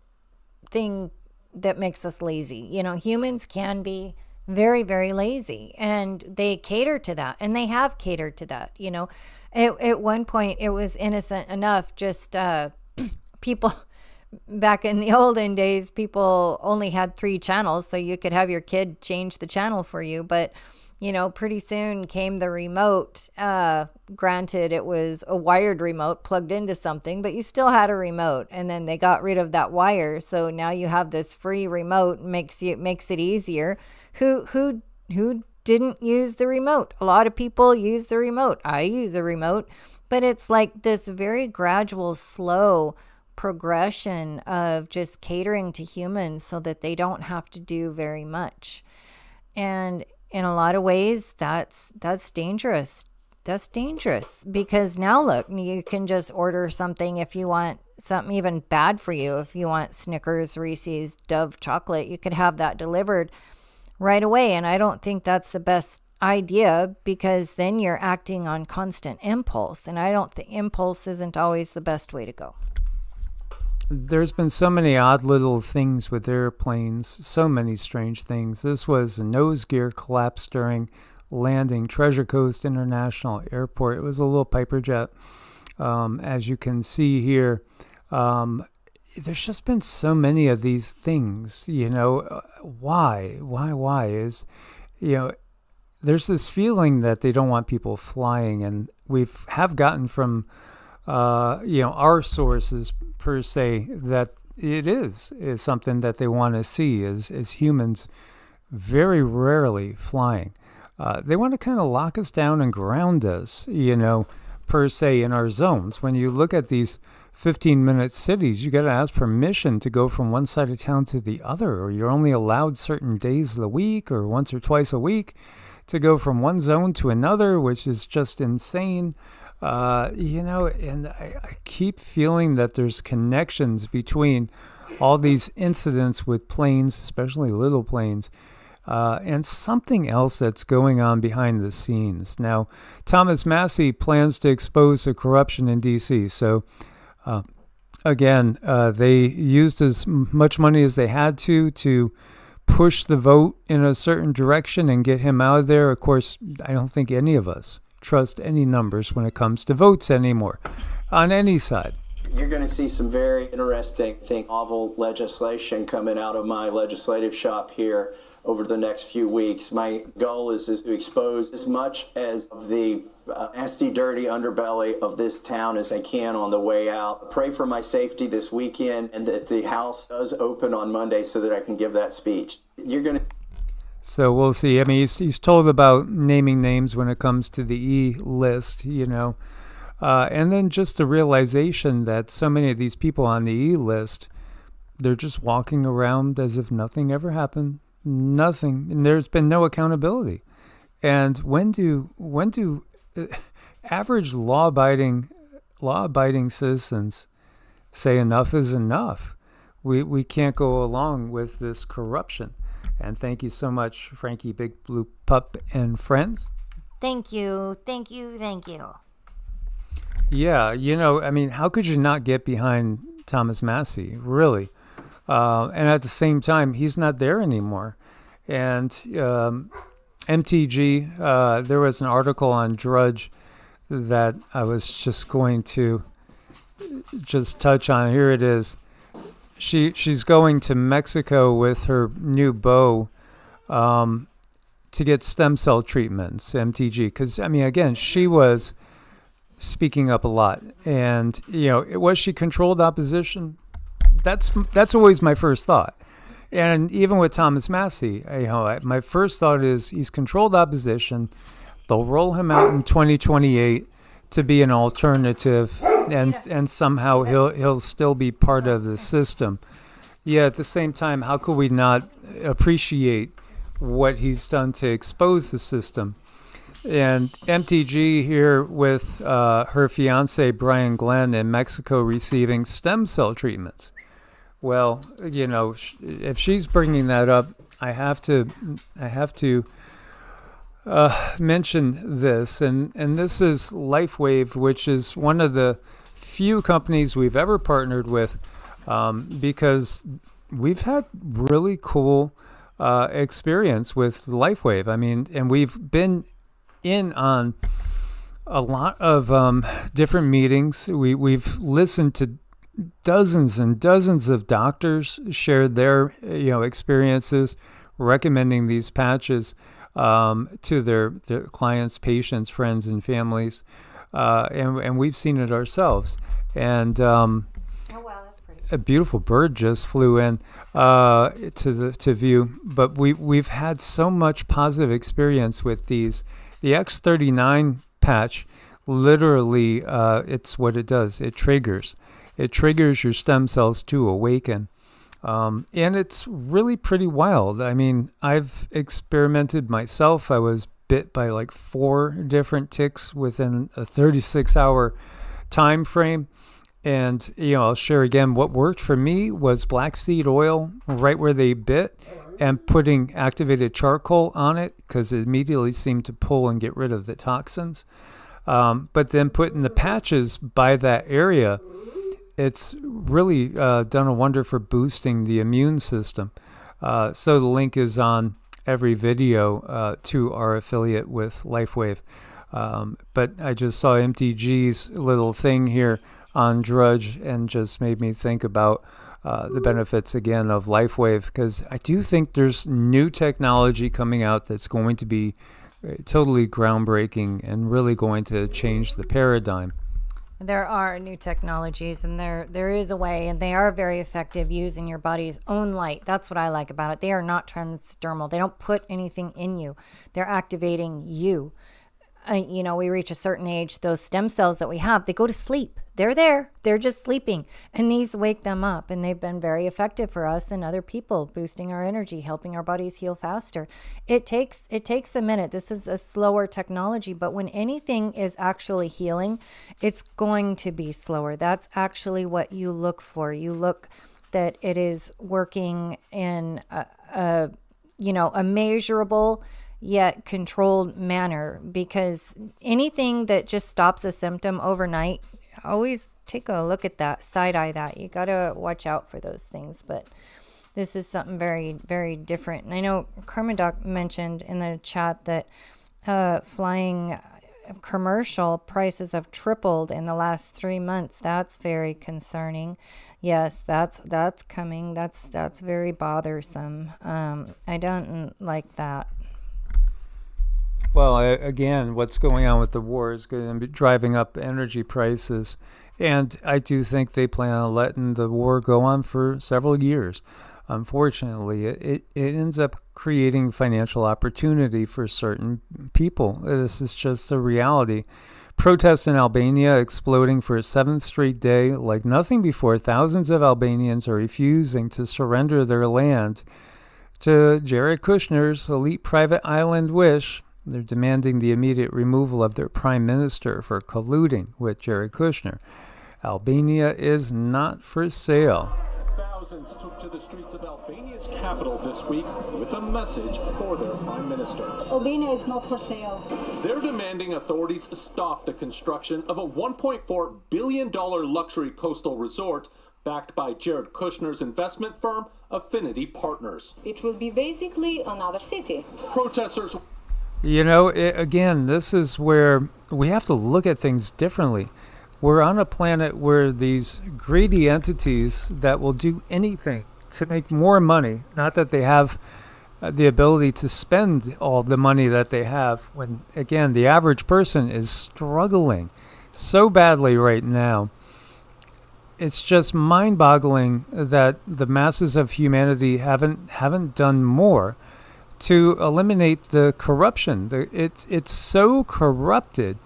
thing that makes us lazy. You know, humans can be very, very lazy, and they cater to that, and they have catered to that. You know, at one point it was innocent enough, just people back in the olden days, people only had 3 channels, so you could have your kid change the channel for you. But you know, pretty soon came the remote. Granted, it was a wired remote plugged into something, but you still had a remote. And then they got rid of that wire, so now you have this free remote. Makes it easier. Who didn't use the remote? A lot of people use the remote. I use a remote, but it's like this very gradual, slow progression of just catering to humans so that they don't have to do very much. And in a lot of ways, that's dangerous. That's dangerous, because now look, you can just order something if you want something even bad for you. If you want Snickers, Reese's, Dove chocolate, you could have that delivered right away. And I don't think that's the best idea, because then you're acting on constant impulse. And I don't think impulse isn't always the best way to go. There's been so many odd little things with airplanes, so many strange things. This was a nose gear collapse during landing, Treasure Coast International Airport. It was a little Piper jet. As you can see here, there's just been so many of these things, you know. Why is, you know, there's this feeling that they don't want people flying, and have gotten from you know, our sources per se, that it is something that they want to see is humans very rarely flying. They want to kind of lock us down and ground us, you know, per se, in our zones. When you look at these 15-minute cities, you got to ask permission to go from one side of town to the other, or you're only allowed certain days of the week or once or twice a week to go from one zone to another, which is just insane. You know, and I keep feeling that there's connections between all these incidents with planes, especially little planes, and something else that's going on behind the scenes. Now, Thomas Massie plans to expose the corruption in D.C. So, again, they used as much money as they had to push the vote in a certain direction and get him out of there. Of course, I don't think any of us trust any numbers when it comes to votes anymore on any side. You're going to see some very interesting, novel legislation coming out of my legislative shop here over the next few weeks. My goal is to expose as much as of the nasty, dirty underbelly of this town as I can on the way out. Pray for my safety this weekend, and that the House does open on Monday so that I can give that speech. You're going to... So we'll see. I mean, he's told about naming names when it comes to the E list, you know. And then just the realization that so many of these people on the E list, they're just walking around as if nothing ever happened. Nothing. And there's been no accountability. And when do average law-abiding citizens say enough is enough? We can't go along with this corruption. And thank you so much, Frankie Big Blue Pup and friends. Thank you. Yeah, you know, I mean, how could you not get behind Thomas Massie, really? And at the same time, he's not there anymore. And MTG, there was an article on Drudge that I was just going to just touch on. Here it is. She's going to Mexico with her new beau to get stem cell treatments, MTG. Because, I mean, again, she was speaking up a lot. And, you know, was she controlled opposition? That's always my first thought. And even with Thomas Massey, my first thought is he's controlled opposition. They'll roll him out in 2028 to be an alternative, and somehow he'll still be part of the system. Yeah, at the same time, how could we not appreciate what he's done to expose the system? And MTG here with her fiance, Brian Glenn, in Mexico receiving stem cell treatments. Well, if she's bringing that up, I have to mention this. And this is LifeWave, which is one of the few companies we've ever partnered with, because we've had really cool experience with LifeWave. I mean, and we've been in on a lot of different meetings. We've listened to dozens and dozens of doctors share their experiences recommending these patches to their clients, patients, friends, and families, and we've seen it ourselves. And oh wow, that's pretty. A beautiful bird just flew in to view. But we've had so much positive experience with these. The X39 patch, literally, it's what it does. It triggers your stem cells to awaken. And it's really pretty wild. I mean, I've experimented myself. I was bit by like 4 different ticks within a 36-hour time frame. And, I'll share again, what worked for me was black seed oil right where they bit, and putting activated charcoal on it, because it immediately seemed to pull and get rid of the toxins. But then putting the patches by that area, it's really done a wonder for boosting the immune system. So the link is on every video to our affiliate with LifeWave. But I just saw MTG's little thing here on Drudge and just made me think about the benefits again of LifeWave, because I do think there's new technology coming out that's going to be totally groundbreaking and really going to change the paradigm. There are new technologies, and there is a way, and they are very effective using your body's own light. That's what I like about it. They are not transdermal. They don't put anything in you. They're activating you. We reach a certain age, those stem cells that we have, they go to sleep. They're there. They're just sleeping. And these wake them up. And they've been very effective for us and other people, boosting our energy, helping our bodies heal faster. It takes a minute. This is a slower technology. But when anything is actually healing, it's going to be slower. That's actually what you look for. You look that it is working in a measurable yet controlled manner, because anything that just stops a symptom overnight, always take a look at that, side-eye that. You got to watch out for those things. But this is something very, very different. And I know Carmen Doc mentioned in the chat that flying commercial prices have tripled in the last 3 months. That's very concerning. Yes, that's coming. That's very bothersome. I don't like that. Well, again, what's going on with the war is going to be driving up energy prices. And I do think they plan on letting the war go on for several years. Unfortunately, it ends up creating financial opportunity for certain people. This is just the reality. Protests in Albania exploding for a 7th straight day. Like nothing before, thousands of Albanians are refusing to surrender their land to Jared Kushner's elite private island wish. They're demanding the immediate removal of their prime minister for colluding with Jared Kushner. Albania is not for sale. Thousands took to the streets of Albania's capital this week with a message for their prime minister. Albania is not for sale. They're demanding authorities stop the construction of a $1.4 billion luxury coastal resort backed by Jared Kushner's investment firm, Affinity Partners. It will be basically another city. Protesters... Again, this is where we have to look at things differently. We're on a planet where these greedy entities that will do anything to make more money, not that they have the ability to spend all the money that they have, when, again, the average person is struggling so badly right now. it's just mind-boggling that the masses of humanity haven't done more to eliminate the corruption. It's so corrupted.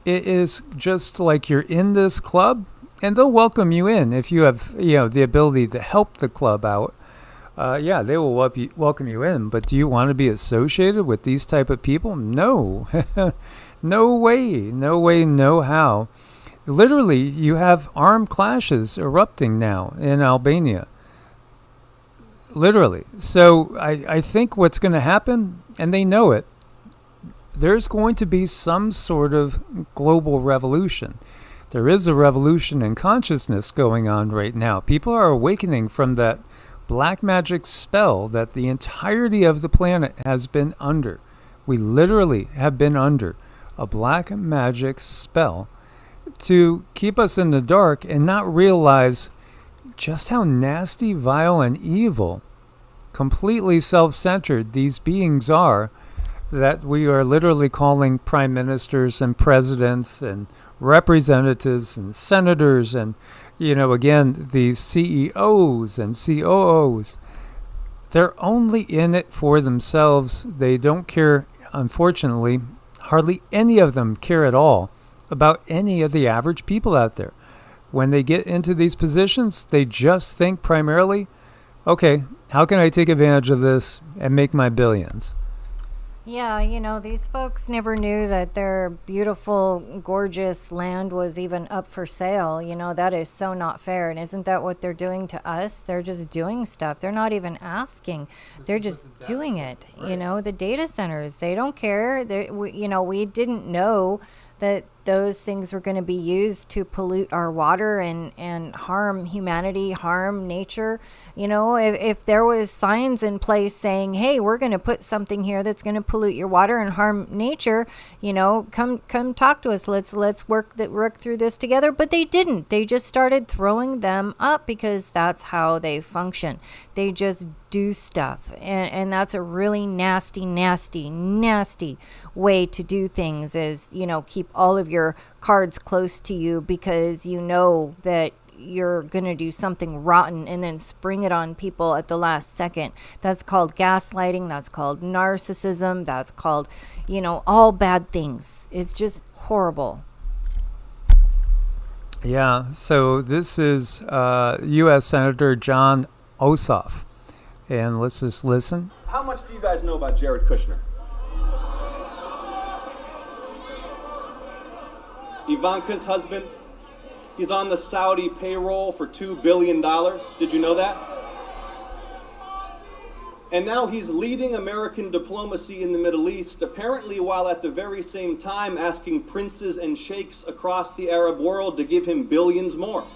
It is just like you're in this club, and they'll welcome you in if you have the ability to help the club out. Yeah, they will welcome you in. But do you want to be associated with these type of people? No, no way, no how. Literally, you have armed clashes erupting now in Albania. Literally. So I think what's going to happen, and they know it, there's going to be some sort of global revolution. There is a revolution in consciousness going on right now. People are awakening from that black magic spell that the entirety of the planet has been under. We literally have been under a black magic spell to keep us in the dark and not realize just how nasty, vile, and evil, completely self-centered these beings are, that we are literally calling prime ministers and presidents and representatives and senators and, again, these CEOs and COOs. They're only in it for themselves. They don't care, unfortunately, hardly any of them care at all about any of the average people out there. When they get into these positions, they just think primarily, okay, how can I take advantage of this and make my billions? Yeah, these folks never knew that their beautiful, gorgeous land was even up for sale. That is so not fair. And isn't that what they're doing to us? They're just doing stuff. They're not even asking. They're just doing it. Right. The data centers, they don't care. We didn't know that those things were going to be used to pollute our water and harm humanity, harm nature. If there was signs in place saying, hey, we're going to put something here that's going to pollute your water and harm nature, come talk to us. Let's work through this together. But they didn't. They just started throwing them up because that's how they function. They just do stuff. And that's a really nasty, nasty, nasty way to do things is, keep all of your cards close to you because you know that you're going to do something rotten and then spring it on people at the last second. That's called gaslighting. That's called narcissism. That's called, all bad things. It's just horrible. Yeah, so this is U.S. Senator John Ossoff. And let's just listen. How much do you guys know about Jared Kushner? Ivanka's husband. He's on the Saudi payroll for $2 billion. Did you know that? And now he's leading American diplomacy in the Middle East, apparently while at the very same time asking princes and sheikhs across the Arab world to give him billions more.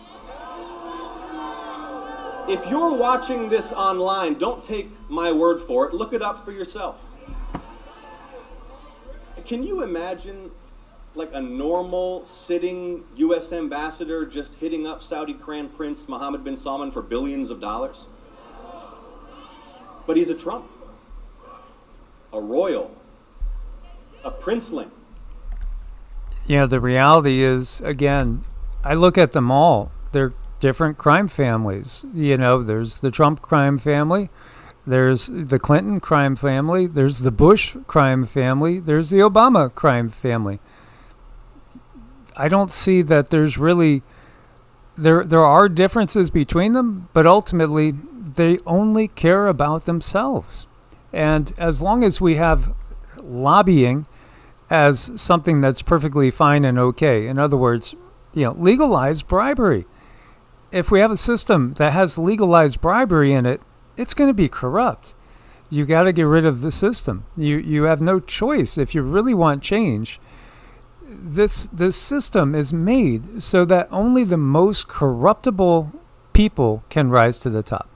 If you're watching this online, don't take my word for it. Look it up for yourself. Can you imagine like a normal sitting U.S. ambassador just hitting up Saudi Crown Prince Mohammed bin Salman for billions of dollars? But he's a Trump, a royal, a princeling. The reality is, again, I look at them all. They're different crime families. There's the Trump crime family. There's the Clinton crime family. There's the Bush crime family. There's the Obama crime family. I don't see that there's really, there are differences between them, but ultimately they only care about themselves. And as long as we have lobbying as something that's perfectly fine and okay, in other words, legalize bribery. If we have a system that has legalized bribery in it, it's going to be corrupt. You got to get rid of the system. You have no choice if you really want change. This system is made so that only the most corruptible people can rise to the top.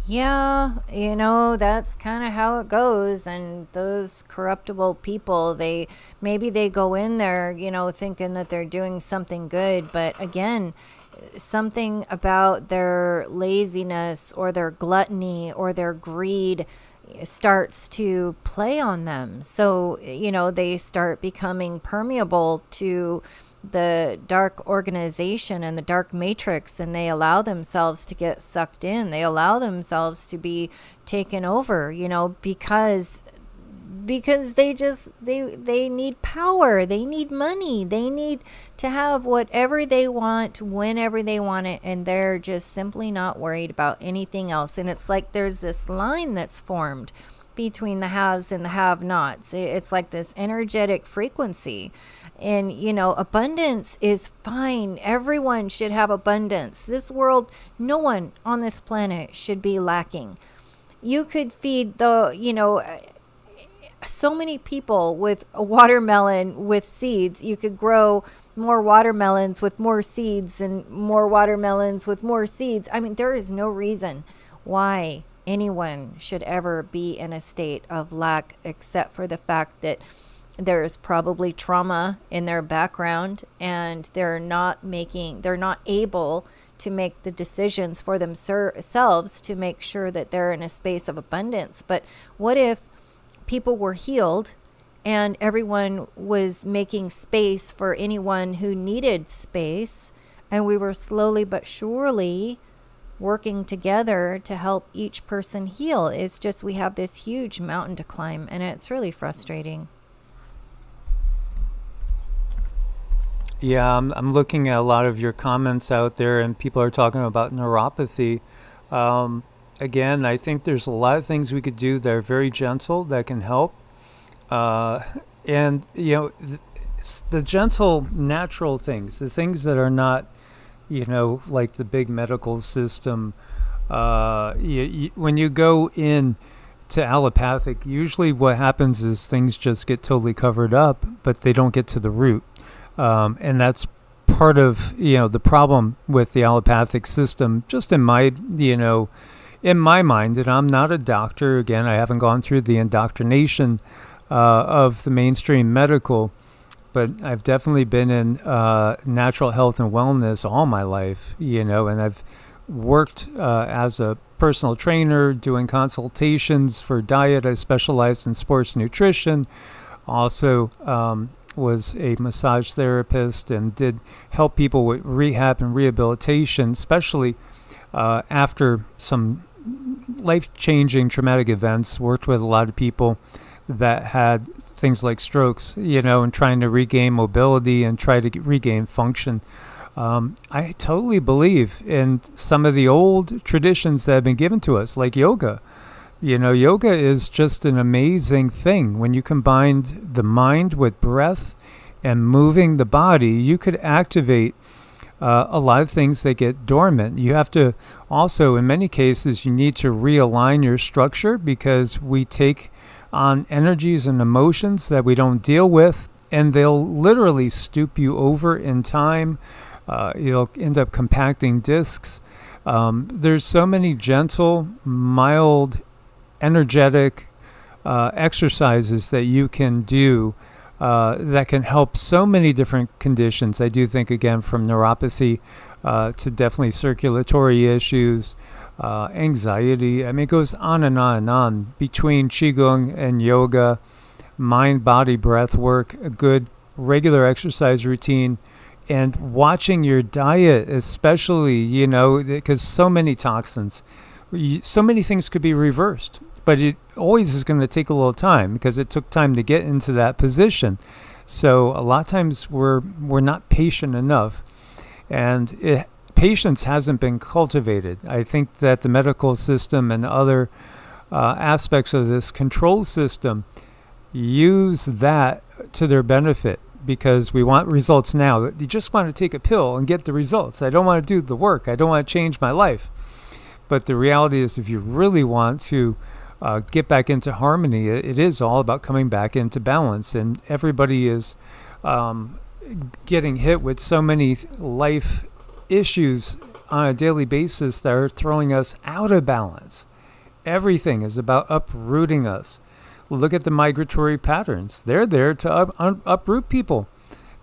Yeah, that's kind of how it goes. And those corruptible people, maybe they go in there, thinking that they're doing something good. But again, something about their laziness or their gluttony or their greed starts to play on them. So, they start becoming permeable to the dark organization and the dark matrix, and they allow themselves to get sucked in. They allow themselves to be taken over, because they need power, they need money, they need to have whatever they want whenever they want it, and they're just simply not worried about anything else. And it's like there's this line that's formed between the haves and the have-nots. It's like this energetic frequency. And, abundance is fine. Everyone should have abundance. This world, no one on this planet should be lacking. You could feed so many people with a watermelon with seeds. You could grow more watermelons with more seeds and more watermelons with more seeds. I mean, there is no reason why anyone should ever be in a state of lack, except for the fact that there is probably trauma in their background, and they're not able to make the decisions for themselves to make sure that they're in a space of abundance. But what if people were healed and everyone was making space for anyone who needed space, and we were slowly but surely working together to help each person heal? It's just we have this huge mountain to climb, and it's really frustrating. Yeah, I'm looking at a lot of your comments out there, and people are talking about neuropathy. Again, I think there's a lot of things we could do that are very gentle that can help. And, it's the gentle, natural things, the things that are not, like the big medical system. When you go in to allopathic, usually what happens is things just get totally covered up, but they don't get to the root. And that's part of, the problem with the allopathic system, just in my mind. And I'm not a doctor. Again, I haven't gone through the indoctrination of the mainstream medical, but I've definitely been in natural health and wellness all my life, and I've worked as a personal trainer doing consultations for diet. I specialized in sports nutrition. Also, was a massage therapist and did help people with rehab and rehabilitation, especially after some life-changing traumatic events. Worked with a lot of people that had things like strokes, and trying to regain mobility and try to regain function. I totally believe in some of the old traditions that have been given to us, like yoga. Yoga is just an amazing thing. When you combine the mind with breath and moving the body, you could activate a lot of things that get dormant. You have to also, in many cases, you need to realign your structure, because we take on energies and emotions that we don't deal with, and they'll literally stoop you over in time. You'll end up compacting discs. There's so many gentle, mild, energetic exercises that you can do that can help so many different conditions. I do think, again, from neuropathy to definitely circulatory issues, anxiety. I mean, it goes on and on and on. Between Qigong and yoga, mind, body, breath work, a good regular exercise routine, and watching your diet, especially, because so many toxins, so many things could be reversed. But it always is going to take a little time, because it took time to get into that position. So a lot of times we're not patient enough, and patience hasn't been cultivated. I think that the medical system and other aspects of this control system use that to their benefit, because we want results now. You just want to take a pill and get the results. I don't want to do the work. I don't want to change my life. But the reality is, if you really want to get back into harmony, it is all about coming back into balance. And everybody is getting hit with so many life issues on a daily basis that are throwing us out of balance. Everything is about uprooting us. Look at the migratory patterns. They're there to uproot people,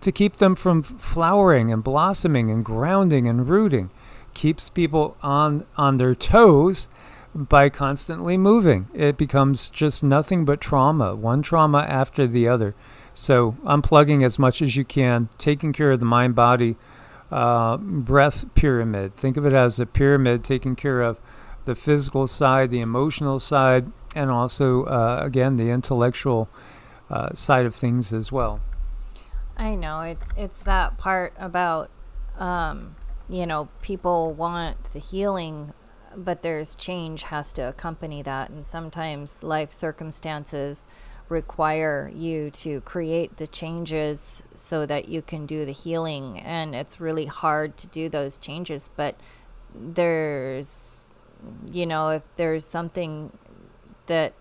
to keep them from flowering and blossoming and grounding and rooting. Keeps people on their toes, by constantly moving. It becomes just nothing but trauma, one trauma after the other. So unplugging as much as you can, taking care of the mind-body breath pyramid. Think of it as a pyramid, taking care of the physical side, the emotional side, and also, again, the intellectual side of things as well. I know it's that part about people want the healing, but there's change has to accompany that, and sometimes life circumstances require you to create the changes so that you can do the healing, and it's really hard to do those changes. But there's if there's something that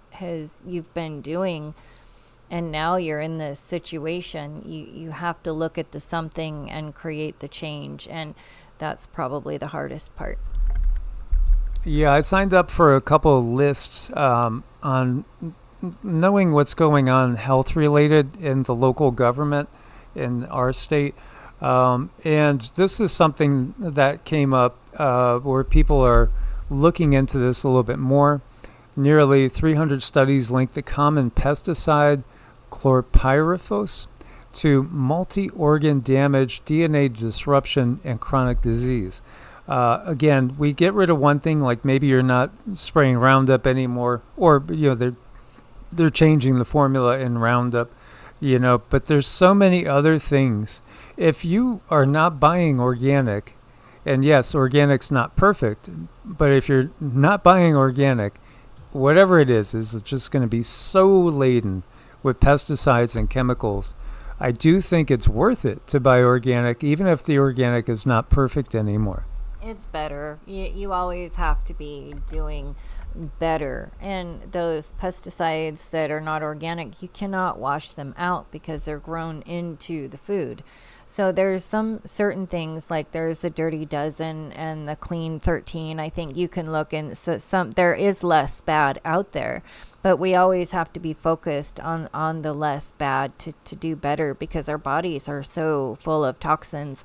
you've been doing and now you're in this situation, you have to look at the something and create the change, and that's probably the hardest part. Yeah, I signed up for a couple of lists on knowing what's going on health related in the local government in our state. And this is something that came up where people are looking into this a little bit more. Nearly 300 studies link the common pesticide chlorpyrifos to multi-organ damage, DNA disruption, and chronic disease. Again, we get rid of one thing, like maybe you're not spraying Roundup anymore, or they're changing the formula in Roundup, but there's so many other things. If you are not buying organic, and yes, organic's not perfect, but if you're not buying organic, whatever it is just going to be so laden with pesticides and chemicals. I do think it's worth it to buy organic, even if the organic is not perfect anymore. It's better. You always have to be doing better. And those pesticides that are not organic, you cannot wash them out because they're grown into the food. So there's some certain things, like there's the Dirty Dozen and the Clean 13. I think you can look, and so there is less bad out there, but we always have to be focused on the less bad to do better, because our bodies are so full of toxins.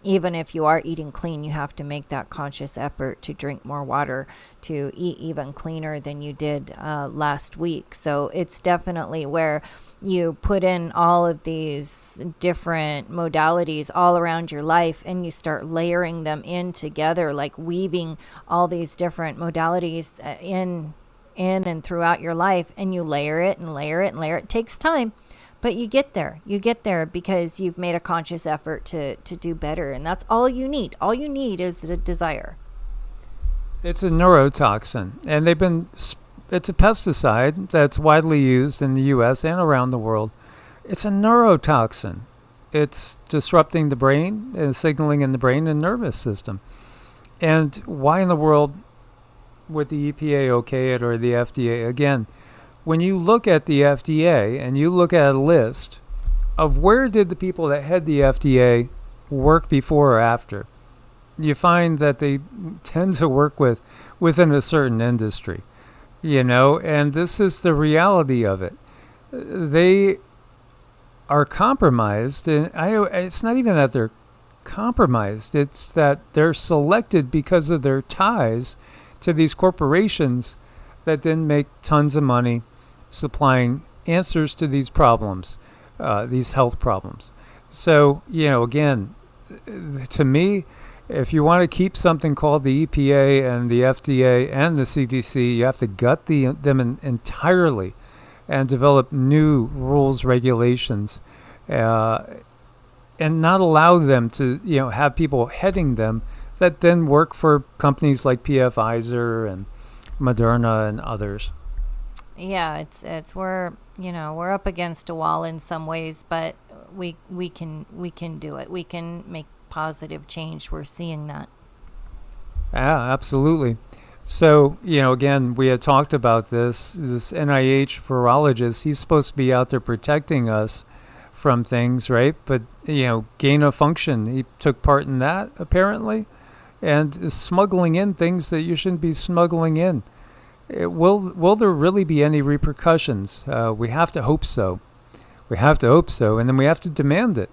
Even if you are eating clean, you have to make that conscious effort to drink more water, to eat even cleaner than you did last week. So it's definitely where you put in all of these different modalities all around your life, and you start layering them in together, like weaving all these different modalities in and throughout your life, and you layer it and layer it and layer it. It takes time. But you get there because you've made a conscious effort to do better. And that's all you need. All you need is the desire. It's a neurotoxin. And it's a pesticide that's widely used in the U.S. and around the world. It's a neurotoxin. It's disrupting the brain and signaling in the brain and nervous system. And why in the world would the EPA okay it, or the FDA? Again, when you look at the FDA and you look at a list of where did the people that head the FDA work before or after, you find that they tend to work within a certain industry, and this is the reality of it. They are compromised, and it's not even that they're compromised, it's that they're selected because of their ties to these corporations that then make tons of money supplying answers to these problems, these health problems. So, again, to me, if you want to keep something called the EPA and the FDA and the CDC, you have to gut them entirely and develop new rules, regulations, and not allow them to, have people heading them that then work for companies like Pfizer and Moderna and others. Yeah, it's we're up against a wall in some ways, but we can do it. We can make positive change. We're seeing that. Yeah, absolutely. So, again, we had talked about this NIH virologist. He's supposed to be out there protecting us from things, right? But, gain of function, he took part in that apparently, and is smuggling in things that you shouldn't be smuggling in. Will there really be any repercussions? We have to hope so. And then we have to demand it.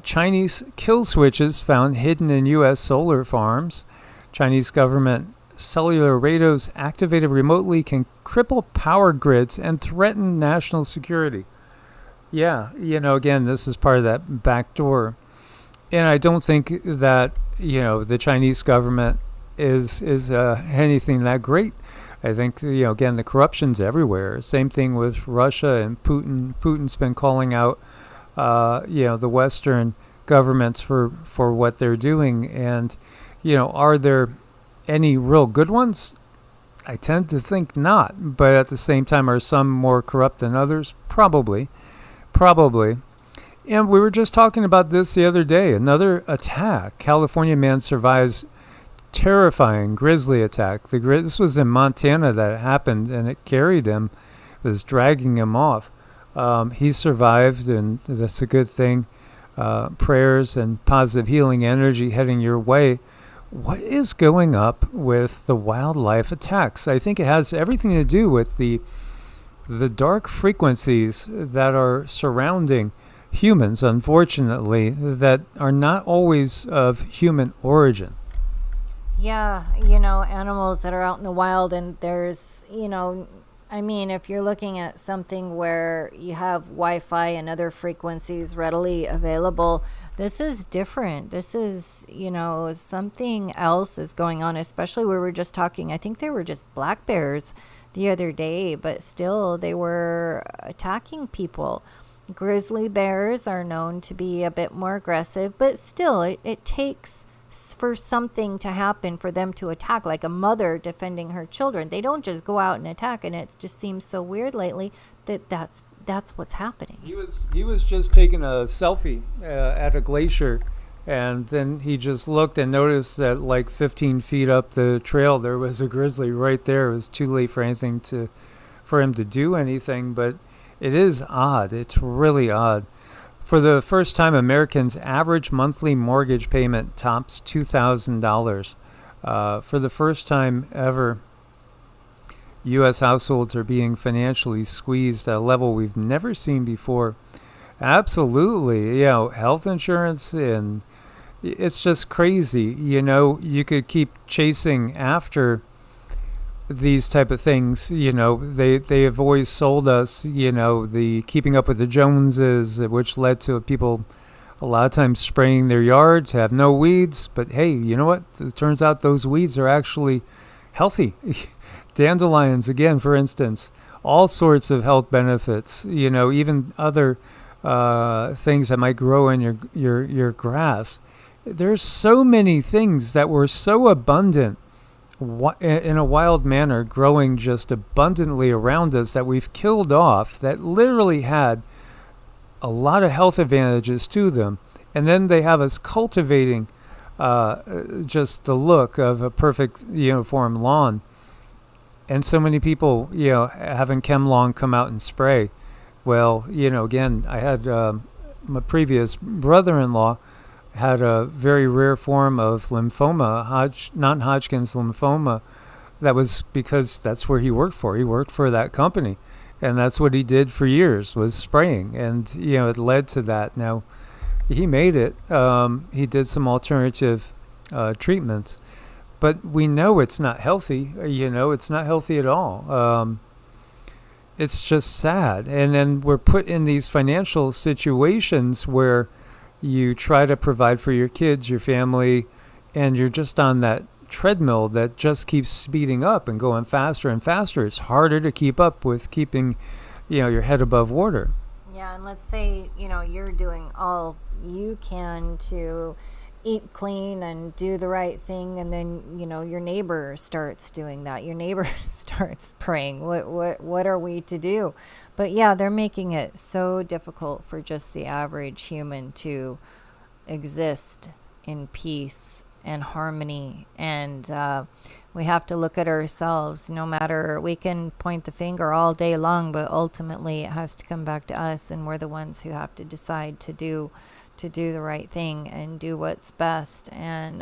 Chinese kill switches found hidden in U.S. solar farms. Chinese government cellular radios activated remotely can cripple power grids and threaten national security. Yeah, again, this is part of that back door. And I don't think that, the Chinese government is anything that great. I think, again, the corruption's everywhere. Same thing with Russia and Putin. Putin's been calling out, the Western governments for what they're doing. And, are there any real good ones? I tend to think not. But at the same time, are some more corrupt than others? Probably. And we were just talking about this the other day. Another attack. California man survives terrifying grizzly attack. This was in Montana that it happened, and it carried him. It was dragging him off. He survived, and that's a good thing. Prayers and positive healing energy heading your way. What is going up with the wildlife attacks? I think it has everything to do with the dark frequencies that are surrounding humans, unfortunately, that are not always of human origin. Yeah, animals that are out in the wild, and there's, if you're looking at something where you have Wi-Fi and other frequencies readily available, this is different. This is, something else is going on, especially we were just talking, I think they were just black bears the other day, but still they were attacking people. Grizzly bears are known to be a bit more aggressive, but still it takes for something to happen for them to attack, like a mother defending her children. They don't just go out and attack, and it just seems so weird lately that's what's happening. He was just taking a selfie at a glacier, and then he just looked and noticed that like 15 feet up the trail there was a grizzly right there. It was too late for him to do anything, but it is odd. It's really odd. For the first time, Americans' average monthly mortgage payment tops $2,000. For the first time ever, U.S. households are being financially squeezed at a level we've never seen before. Absolutely. Health insurance, and it's just crazy. You could keep chasing after these type of things. They have always sold us, the keeping up with the Joneses, which led to people a lot of times spraying their yard to have no weeds. But hey, you know what? It turns out those weeds are actually healthy. Dandelions, again, for instance, all sorts of health benefits, even other things that might grow in your grass. There's so many things that were so abundant in a wild manner, growing just abundantly around us, that we've killed off, that literally had a lot of health advantages to them. And then they have us cultivating just the look of a perfect uniform lawn. And so many people, having ChemLawn come out and spray. Well, again, I had my previous brother-in-law had a very rare form of lymphoma, non-Hodgkin's lymphoma. That was because that's where he worked for. He worked for that company, and that's what he did for years, was spraying. And, it led to that. Now, he made it. He did some alternative treatments, but we know it's not healthy. It's not healthy at all. It's just sad. And then we're put in these financial situations where you try to provide for your kids, your family, and you're just on that treadmill that just keeps speeding up and going faster and faster. It's harder to keep up with keeping, your head above water. Yeah, and let's say, you're doing all you can to eat clean and do the right thing, and then, your neighbor starts doing that. Your neighbor starts praying. What are we to do? But yeah, they're making it so difficult for just the average human to exist in peace and harmony. And we have to look at ourselves. No matter, we can point the finger all day long, but ultimately it has to come back to us, and we're the ones who have to decide to do the right thing and do what's best. And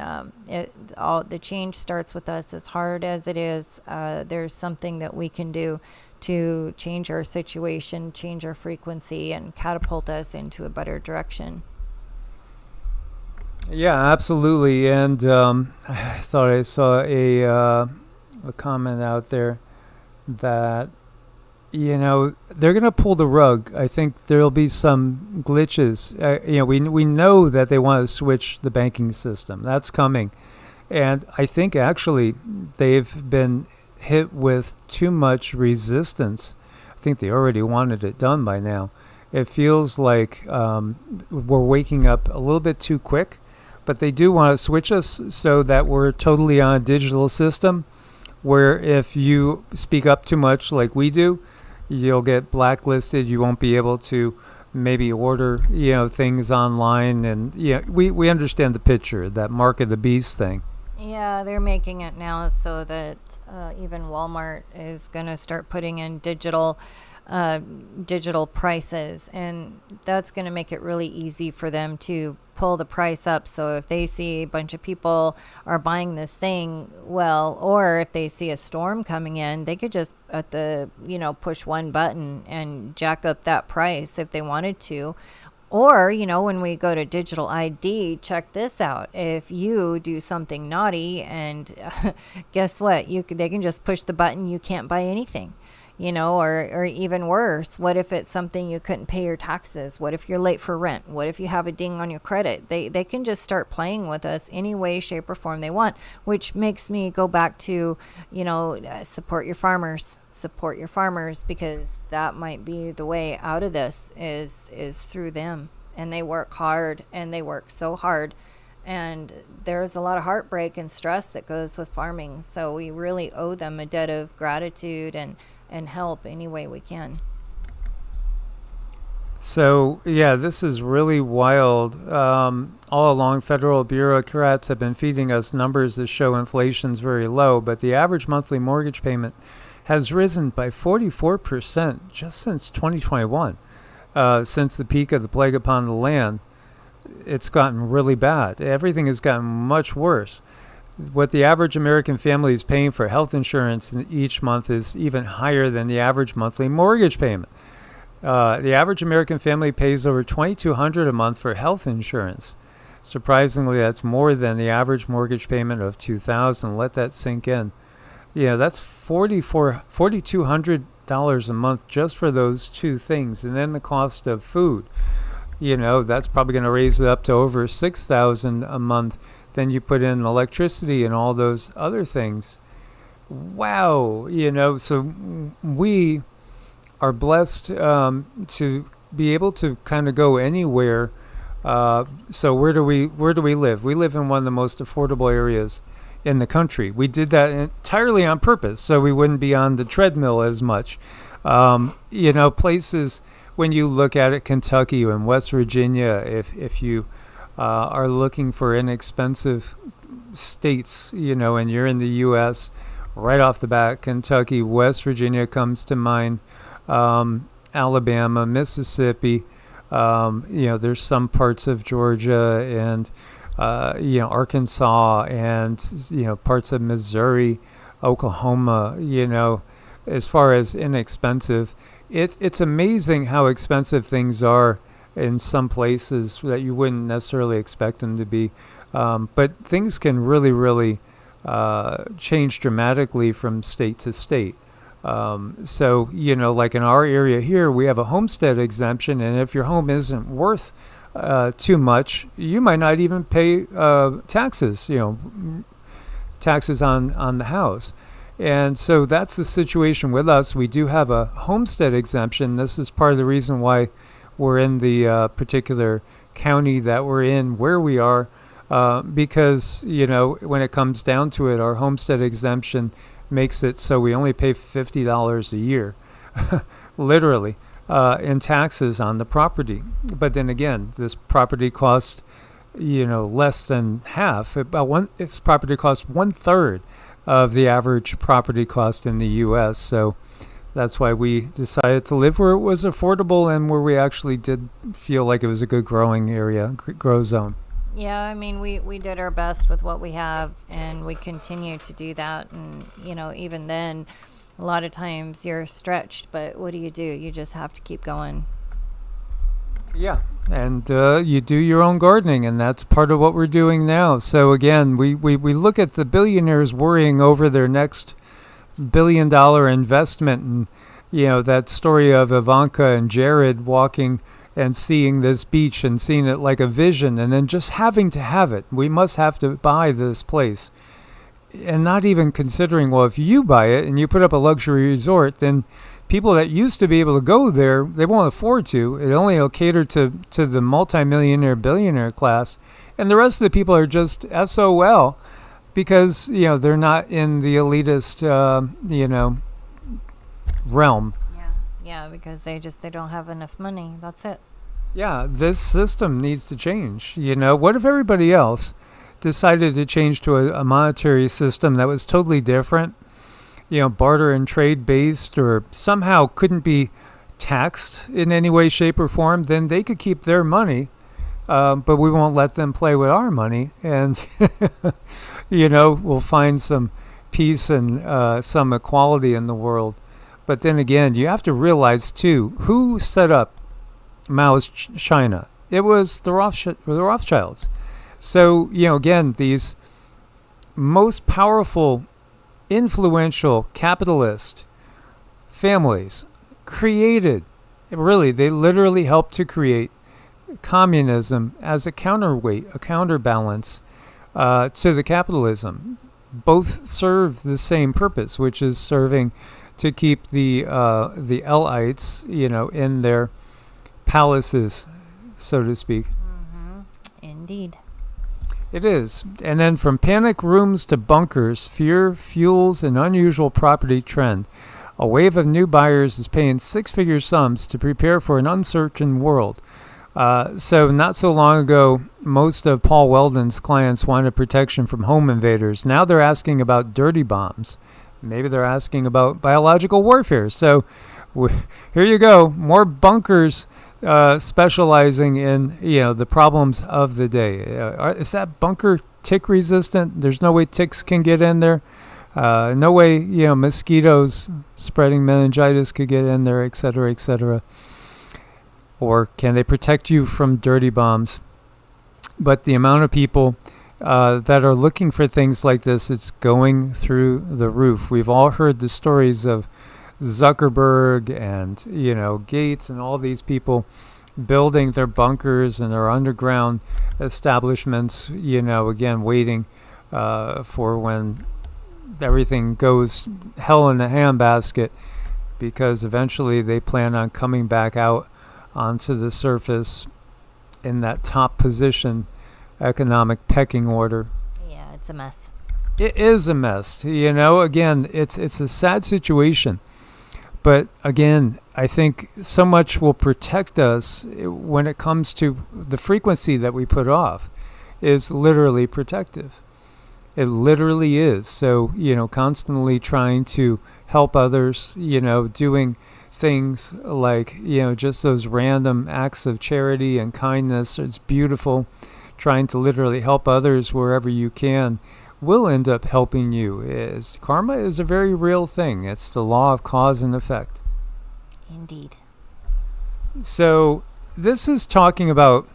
the change starts with us. As hard as it is, there's something that we can do to change our situation, change our frequency, and catapult us into a better direction. Yeah, absolutely. And I thought I saw a comment out there that, they're going to pull the rug. I think there'll be some glitches. We know that they want to switch the banking system. That's coming. And I think actually they've been hit with too much resistance. I think they already wanted it done by now. It feels like we're waking up a little bit too quick, but they do want to switch us so that we're totally on a digital system where if you speak up too much like we do, you'll get blacklisted. You won't be able to maybe order, things online. And we understand the picture, that mark of the beast thing. Yeah, they're making it now so that even Walmart is going to start putting in digital prices, and that's going to make it really easy for them to pull the price up. So if they see a bunch of people are buying this thing, or if they see a storm coming in, they could just push one button and jack up that price if they wanted to. Or, when we go to digital ID, check this out. If you do something naughty and guess what? They can just push the button. You can't buy anything. Or even worse, what if it's something you couldn't pay your taxes? What if you're late for rent? What if you have a ding on your credit? They can just start playing with us any way, shape, or form they want, which makes me go back to, support your farmers, because that might be the way out of this is through them. And they work hard, and they work so hard. And there's a lot of heartbreak and stress that goes with farming. So we really owe them a debt of gratitude and help any way we can. So, this is really wild. All along, federal bureaucrats have been feeding us numbers that show inflation's very low, but the average monthly mortgage payment has risen by 44% just since 2021. Since the peak of the plague upon the land, it's gotten really bad. Everything has gotten much worse. What the average American family is paying for health insurance each month is even higher than the average monthly mortgage payment. The average American family pays over $2,200 a month for health insurance. Surprisingly, that's more than the average mortgage payment of $2,000. Let that sink in. That's $4,200 a month just for those two things, and then the cost of food. That's probably going to raise it up to over $6,000 a month. Then you put in electricity and all those other things. Wow, so we are blessed to be able to kind of go anywhere. So where do we live? We live in one of the most affordable areas in the country. We did that entirely on purpose, so we wouldn't be on the treadmill as much. Places, when you look at it, Kentucky and West Virginia, if you are looking for inexpensive states, and you're in the U.S., right off the bat, Kentucky, West Virginia comes to mind, Alabama, Mississippi, there's some parts of Georgia and, Arkansas and, parts of Missouri, Oklahoma, as far as inexpensive. It's amazing how expensive things are in some places that you wouldn't necessarily expect them to be. But things can really, really change dramatically from state to state. So, like in our area here, we have a homestead exemption, and if your home isn't worth too much, you might not even pay taxes, taxes on the house. And so that's the situation with us. We do have a homestead exemption. This is part of the reason why we're in the particular county that we're in, where we are, because, when it comes down to it, our homestead exemption makes it so we only pay $50 a year, literally, in taxes on the property. But then again, this property costs, less than half. Its property costs 1/3 of the average property cost in the U.S. So that's why we decided to live where it was affordable and where we actually did feel like it was a good growing area, grow zone. Yeah, I mean, we did our best with what we have, and we continue to do that. And, even then, a lot of times you're stretched, but what do? You just have to keep going. Yeah, and you do your own gardening, and that's part of what we're doing now. So again, we look at the billionaires worrying over their next billion-dollar investment, and that story of Ivanka and Jared walking and seeing this beach and seeing it like a vision, and then just having to have it. We must have to buy this place. And not even considering, well, if you buy it and you put up a luxury resort, then people that used to be able to go there, they won't afford to. It only will cater to the multimillionaire, billionaire class. And the rest of the people are just SOL because, they're not in the elitist, realm. Yeah, because they don't have enough money. That's it. Yeah, this system needs to change. What if everybody else decided to change to a monetary system that was totally different, barter and trade based, or somehow couldn't be taxed in any way, shape, or form? Then they could keep their money, but we won't let them play with our money, and we'll find some peace and some equality in the world. But then again, you have to realize too, who set up Mao's China? It was the Rothschilds. So, again, these most powerful, influential capitalist families created, they literally helped to create communism as a counterweight, a counterbalance to the capitalism. Both serve the same purpose, which is serving to keep the Elites, in their palaces, so to speak. Mm-hmm. Indeed. It is. And then from panic rooms to bunkers, fear fuels an unusual property trend. A wave of new buyers is paying six-figure sums to prepare for an uncertain world. So not so long ago, most of Paul Weldon's clients wanted protection from home invaders. Now they're asking about dirty bombs. Maybe they're asking about biological warfare. So here you go. More bunkers specializing in, the problems of the day. Is that bunker tick resistant? There's no way ticks can get in there. No way, mosquitoes spreading meningitis could get in there, et cetera, et cetera. Or can they protect you from dirty bombs? But the amount of people that are looking for things like this, it's going through the roof. We've all heard the stories of Zuckerberg and, Gates and all these people building their bunkers and their underground establishments, again, waiting for when everything goes hell in a handbasket, because eventually they plan on coming back out onto the surface in that top position, economic pecking order. Yeah, it's a mess. It is a mess. Again, it's a sad situation. But again, I think so much will protect us when it comes to the frequency that we put off is literally protective. It literally is. So, constantly trying to help others, doing things like, just those random acts of charity and kindness. It's beautiful. Trying to literally help others wherever you can will end up helping you. Karma is a very real thing. It's the law of cause and effect. Indeed. So this is talking about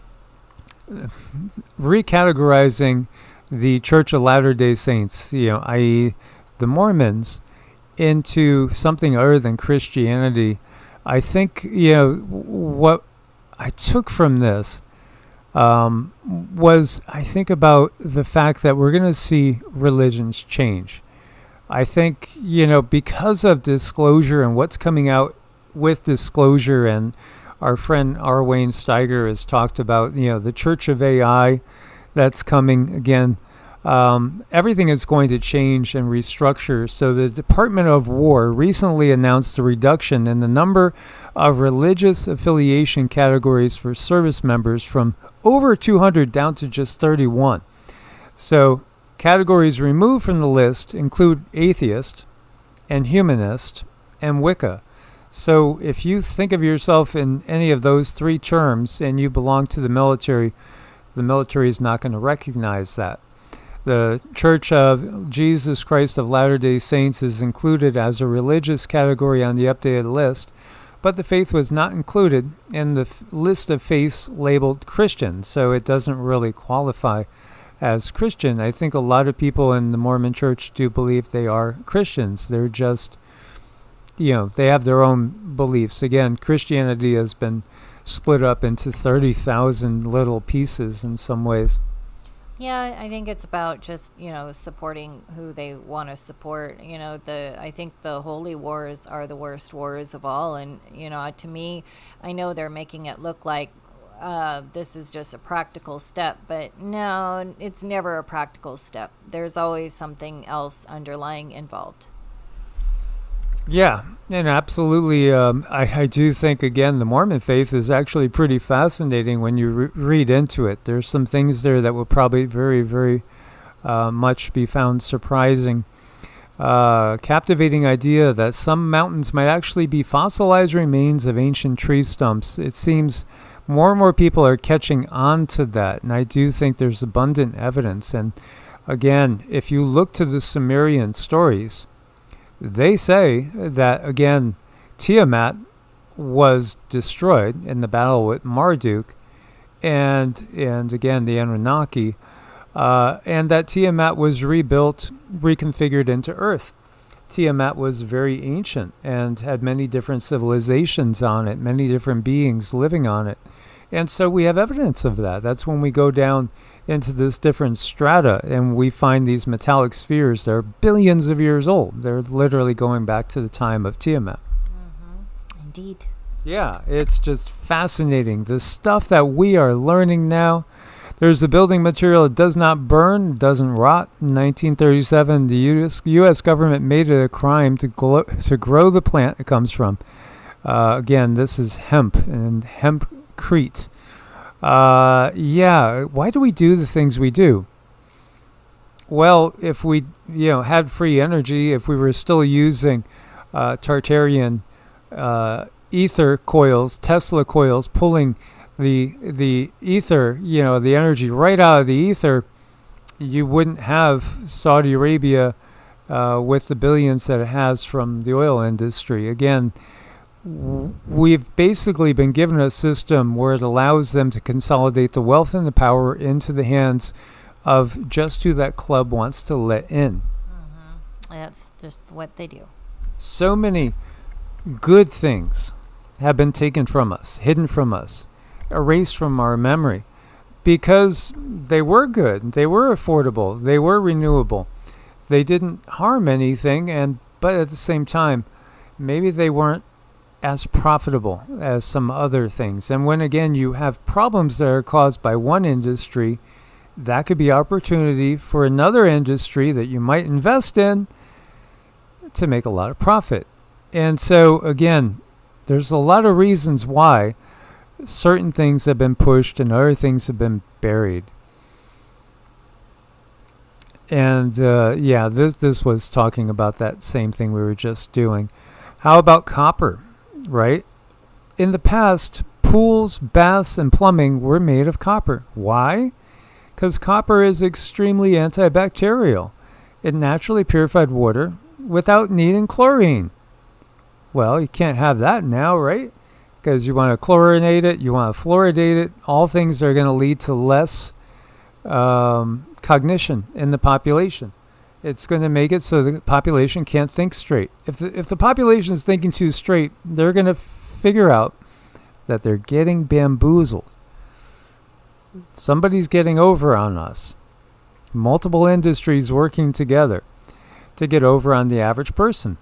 recategorizing the Church of Latter-day Saints, i.e. the Mormons, into something other than Christianity. I think, what I took from this was, I think about the fact that we're going to see religions change. I think, because of disclosure and what's coming out with disclosure, and our friend R. Wayne Steiger has talked about, the Church of AI that's coming again. Everything is going to change and restructure. So the Department of War recently announced a reduction in the number of religious affiliation categories for service members from over 200 down to just 31. So categories removed from the list include atheist and humanist and Wicca. So if you think of yourself in any of those three terms and you belong to the military is not going to recognize that. The Church of Jesus Christ of Latter-day Saints is included as a religious category on the updated list, but the faith was not included in the list of faiths labeled Christian, so it doesn't really qualify as Christian. I think a lot of people in the Mormon church do believe they are Christians. They're just, they have their own beliefs. Again, Christianity has been split up into 30,000 little pieces in some ways. Yeah, I think it's about just, supporting who they want to support. I think the holy wars are the worst wars of all. And, to me, I know they're making it look like this is just a practical step, but no, it's never a practical step. There's always something else underlying involved. Yeah, and absolutely. I do think, again, the Mormon faith is actually pretty fascinating when you read into it. There's some things there that will probably very, very much be found surprising. Captivating idea that some mountains might actually be fossilized remains of ancient tree stumps. It seems more and more people are catching on to that, and I do think there's abundant evidence. And again, if you look to the Sumerian stories, they say that, again, Tiamat was destroyed in the battle with Marduk, and again, the Anunnaki, and that Tiamat was rebuilt, reconfigured into Earth. Tiamat was very ancient and had many different civilizations on it, many different beings living on it. And so we have evidence of that. That's when we go down into this different strata and we find these metallic spheres that are billions of years old. They're literally going back to the time of Tiamat. Mm-hmm. Indeed. Yeah, it's just fascinating. The stuff that we are learning now. There's the building material. It does not burn, doesn't rot. In 1937, the U.S. government made it a crime to grow the plant it comes from. Again, this is hemp and hempcrete. Why do we do the things we do? Well, if we had free energy, if we were still using Tartarian ether coils, Tesla coils, pulling the ether, the energy right out of the ether, you wouldn't have Saudi Arabia with the billions that it has from the oil industry. Again, we've basically been given a system where it allows them to consolidate the wealth and the power into the hands of just who that club wants to let in. Mm-hmm. That's just what they do. So many good things have been taken from us, hidden from us, erased from our memory, because they were good, they were affordable, they were renewable, they didn't harm anything, but at the same time, maybe they weren't as profitable as some other things. And when, again, you have problems that are caused by one industry, that could be opportunity for another industry that you might invest in to make a lot of profit. And so, again, there's a lot of reasons why certain things have been pushed and other things have been buried. And this was talking about that same thing we were just doing. How about copper, right? In the past, pools, baths, and plumbing were made of copper. Why? Because copper is extremely antibacterial. It naturally purified water without needing chlorine. Well, you can't have that now, right? Because you want to chlorinate it, you want to fluoridate it. All things are going to lead to less cognition in the population. It's going to make it so the population can't think straight. If the population is thinking too straight, they're going to figure out that they're getting bamboozled. Somebody's getting over on us. Multiple industries working together to get over on the average person.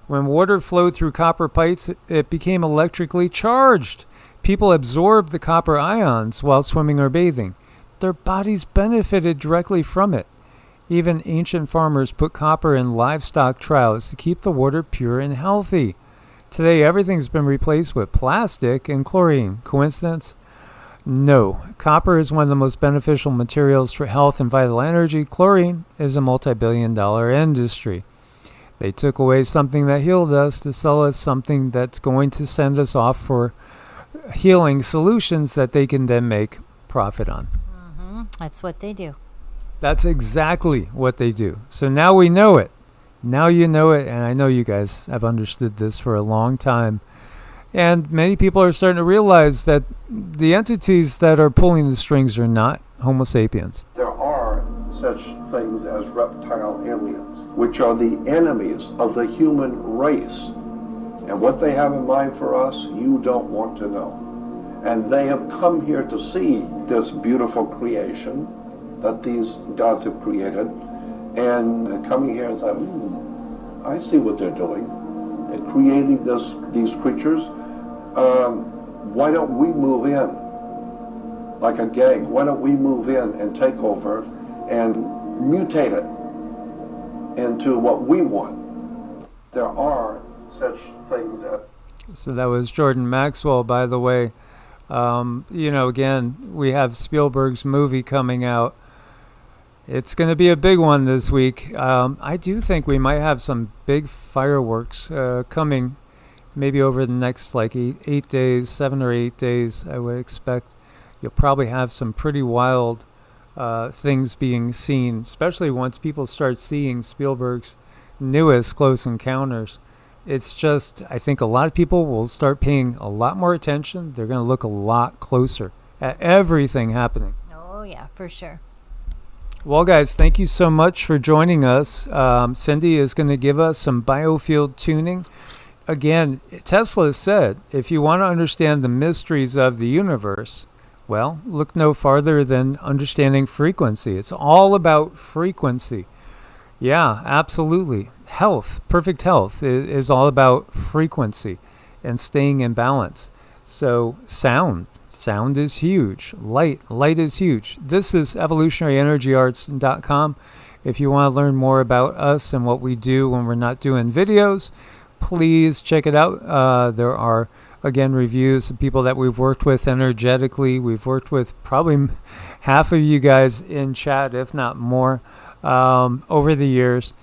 When water flowed through copper pipes, it became electrically charged. People absorbed the copper ions while swimming or bathing. Their bodies benefited directly from it. Even ancient farmers put copper in livestock troughs to keep the water pure and healthy. Today, everything's been replaced with plastic and chlorine. Coincidence? No. Copper is one of the most beneficial materials for health and vital energy. Chlorine is a multi-billion-dollar industry. They took away something that healed us to sell us something that's going to send us off for healing solutions that they can then make profit on. Mm-hmm. That's what they do. That's exactly what they do. So now we know it. Now you know it, and I know you guys have understood this for a long time. And many people are starting to realize that the entities that are pulling the strings are not Homo sapiens. There are such things as reptile aliens, which are the enemies of the human race. And what they have in mind for us, you don't want to know. And they have come here to see this beautiful creation that these gods have created, and coming here and say, I see what they're doing, and creating these creatures. Why don't we move in like a gang? Why don't we move in and take over and mutate it into what we want? There are such things as... So that was Jordan Maxwell, by the way. Again, we have Spielberg's movie coming out. It's going to be a big one this week. I do think we might have some big fireworks coming maybe over the next 8 days, 7 or 8 days, I would expect. You'll probably have some pretty wild things being seen, especially once people start seeing Spielberg's newest Close Encounters. It's just, I think a lot of people will start paying a lot more attention. They're going to look a lot closer at everything happening. Oh, yeah, for sure. Well, guys, thank you so much for joining us. Cindy is going to give us some biofield tuning. Again, Tesla said, if you want to understand the mysteries of the universe, well, look no farther than understanding frequency. It's all about frequency. Yeah, absolutely. Health, perfect health is all about frequency and staying in balance. So sound is huge. Light is huge. This is evolutionaryenergyarts.com. If you want to learn more about us and what we do when we're not doing videos, please check it out. There are, again, reviews of people that we've worked with energetically. We've worked with probably half of you guys in chat, if not more, over the years.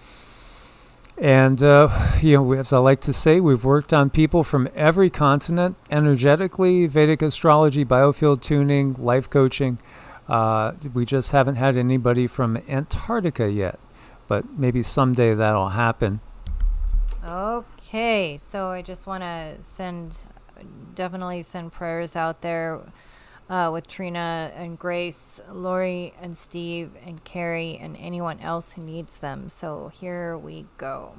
And, as I like to say, we've worked on people from every continent, energetically, Vedic astrology, biofield tuning, life coaching. We just haven't had anybody from Antarctica yet, but maybe someday that'll happen. Okay, so I just want to definitely send prayers out there with Trina and Grace, Lori and Steve and Carrie and anyone else who needs them. So here we go.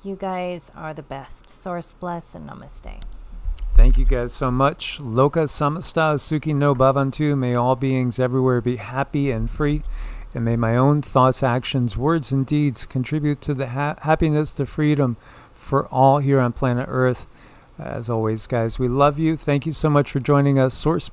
You guys are the best. Source bless and namaste. Thank you guys so much. Loka samasta suki no bhavantu. May all beings everywhere be happy and free. And may my own thoughts, actions, words, and deeds contribute to the happiness, the freedom for all here on planet Earth. As always, guys, we love you. Thank you so much for joining us. Source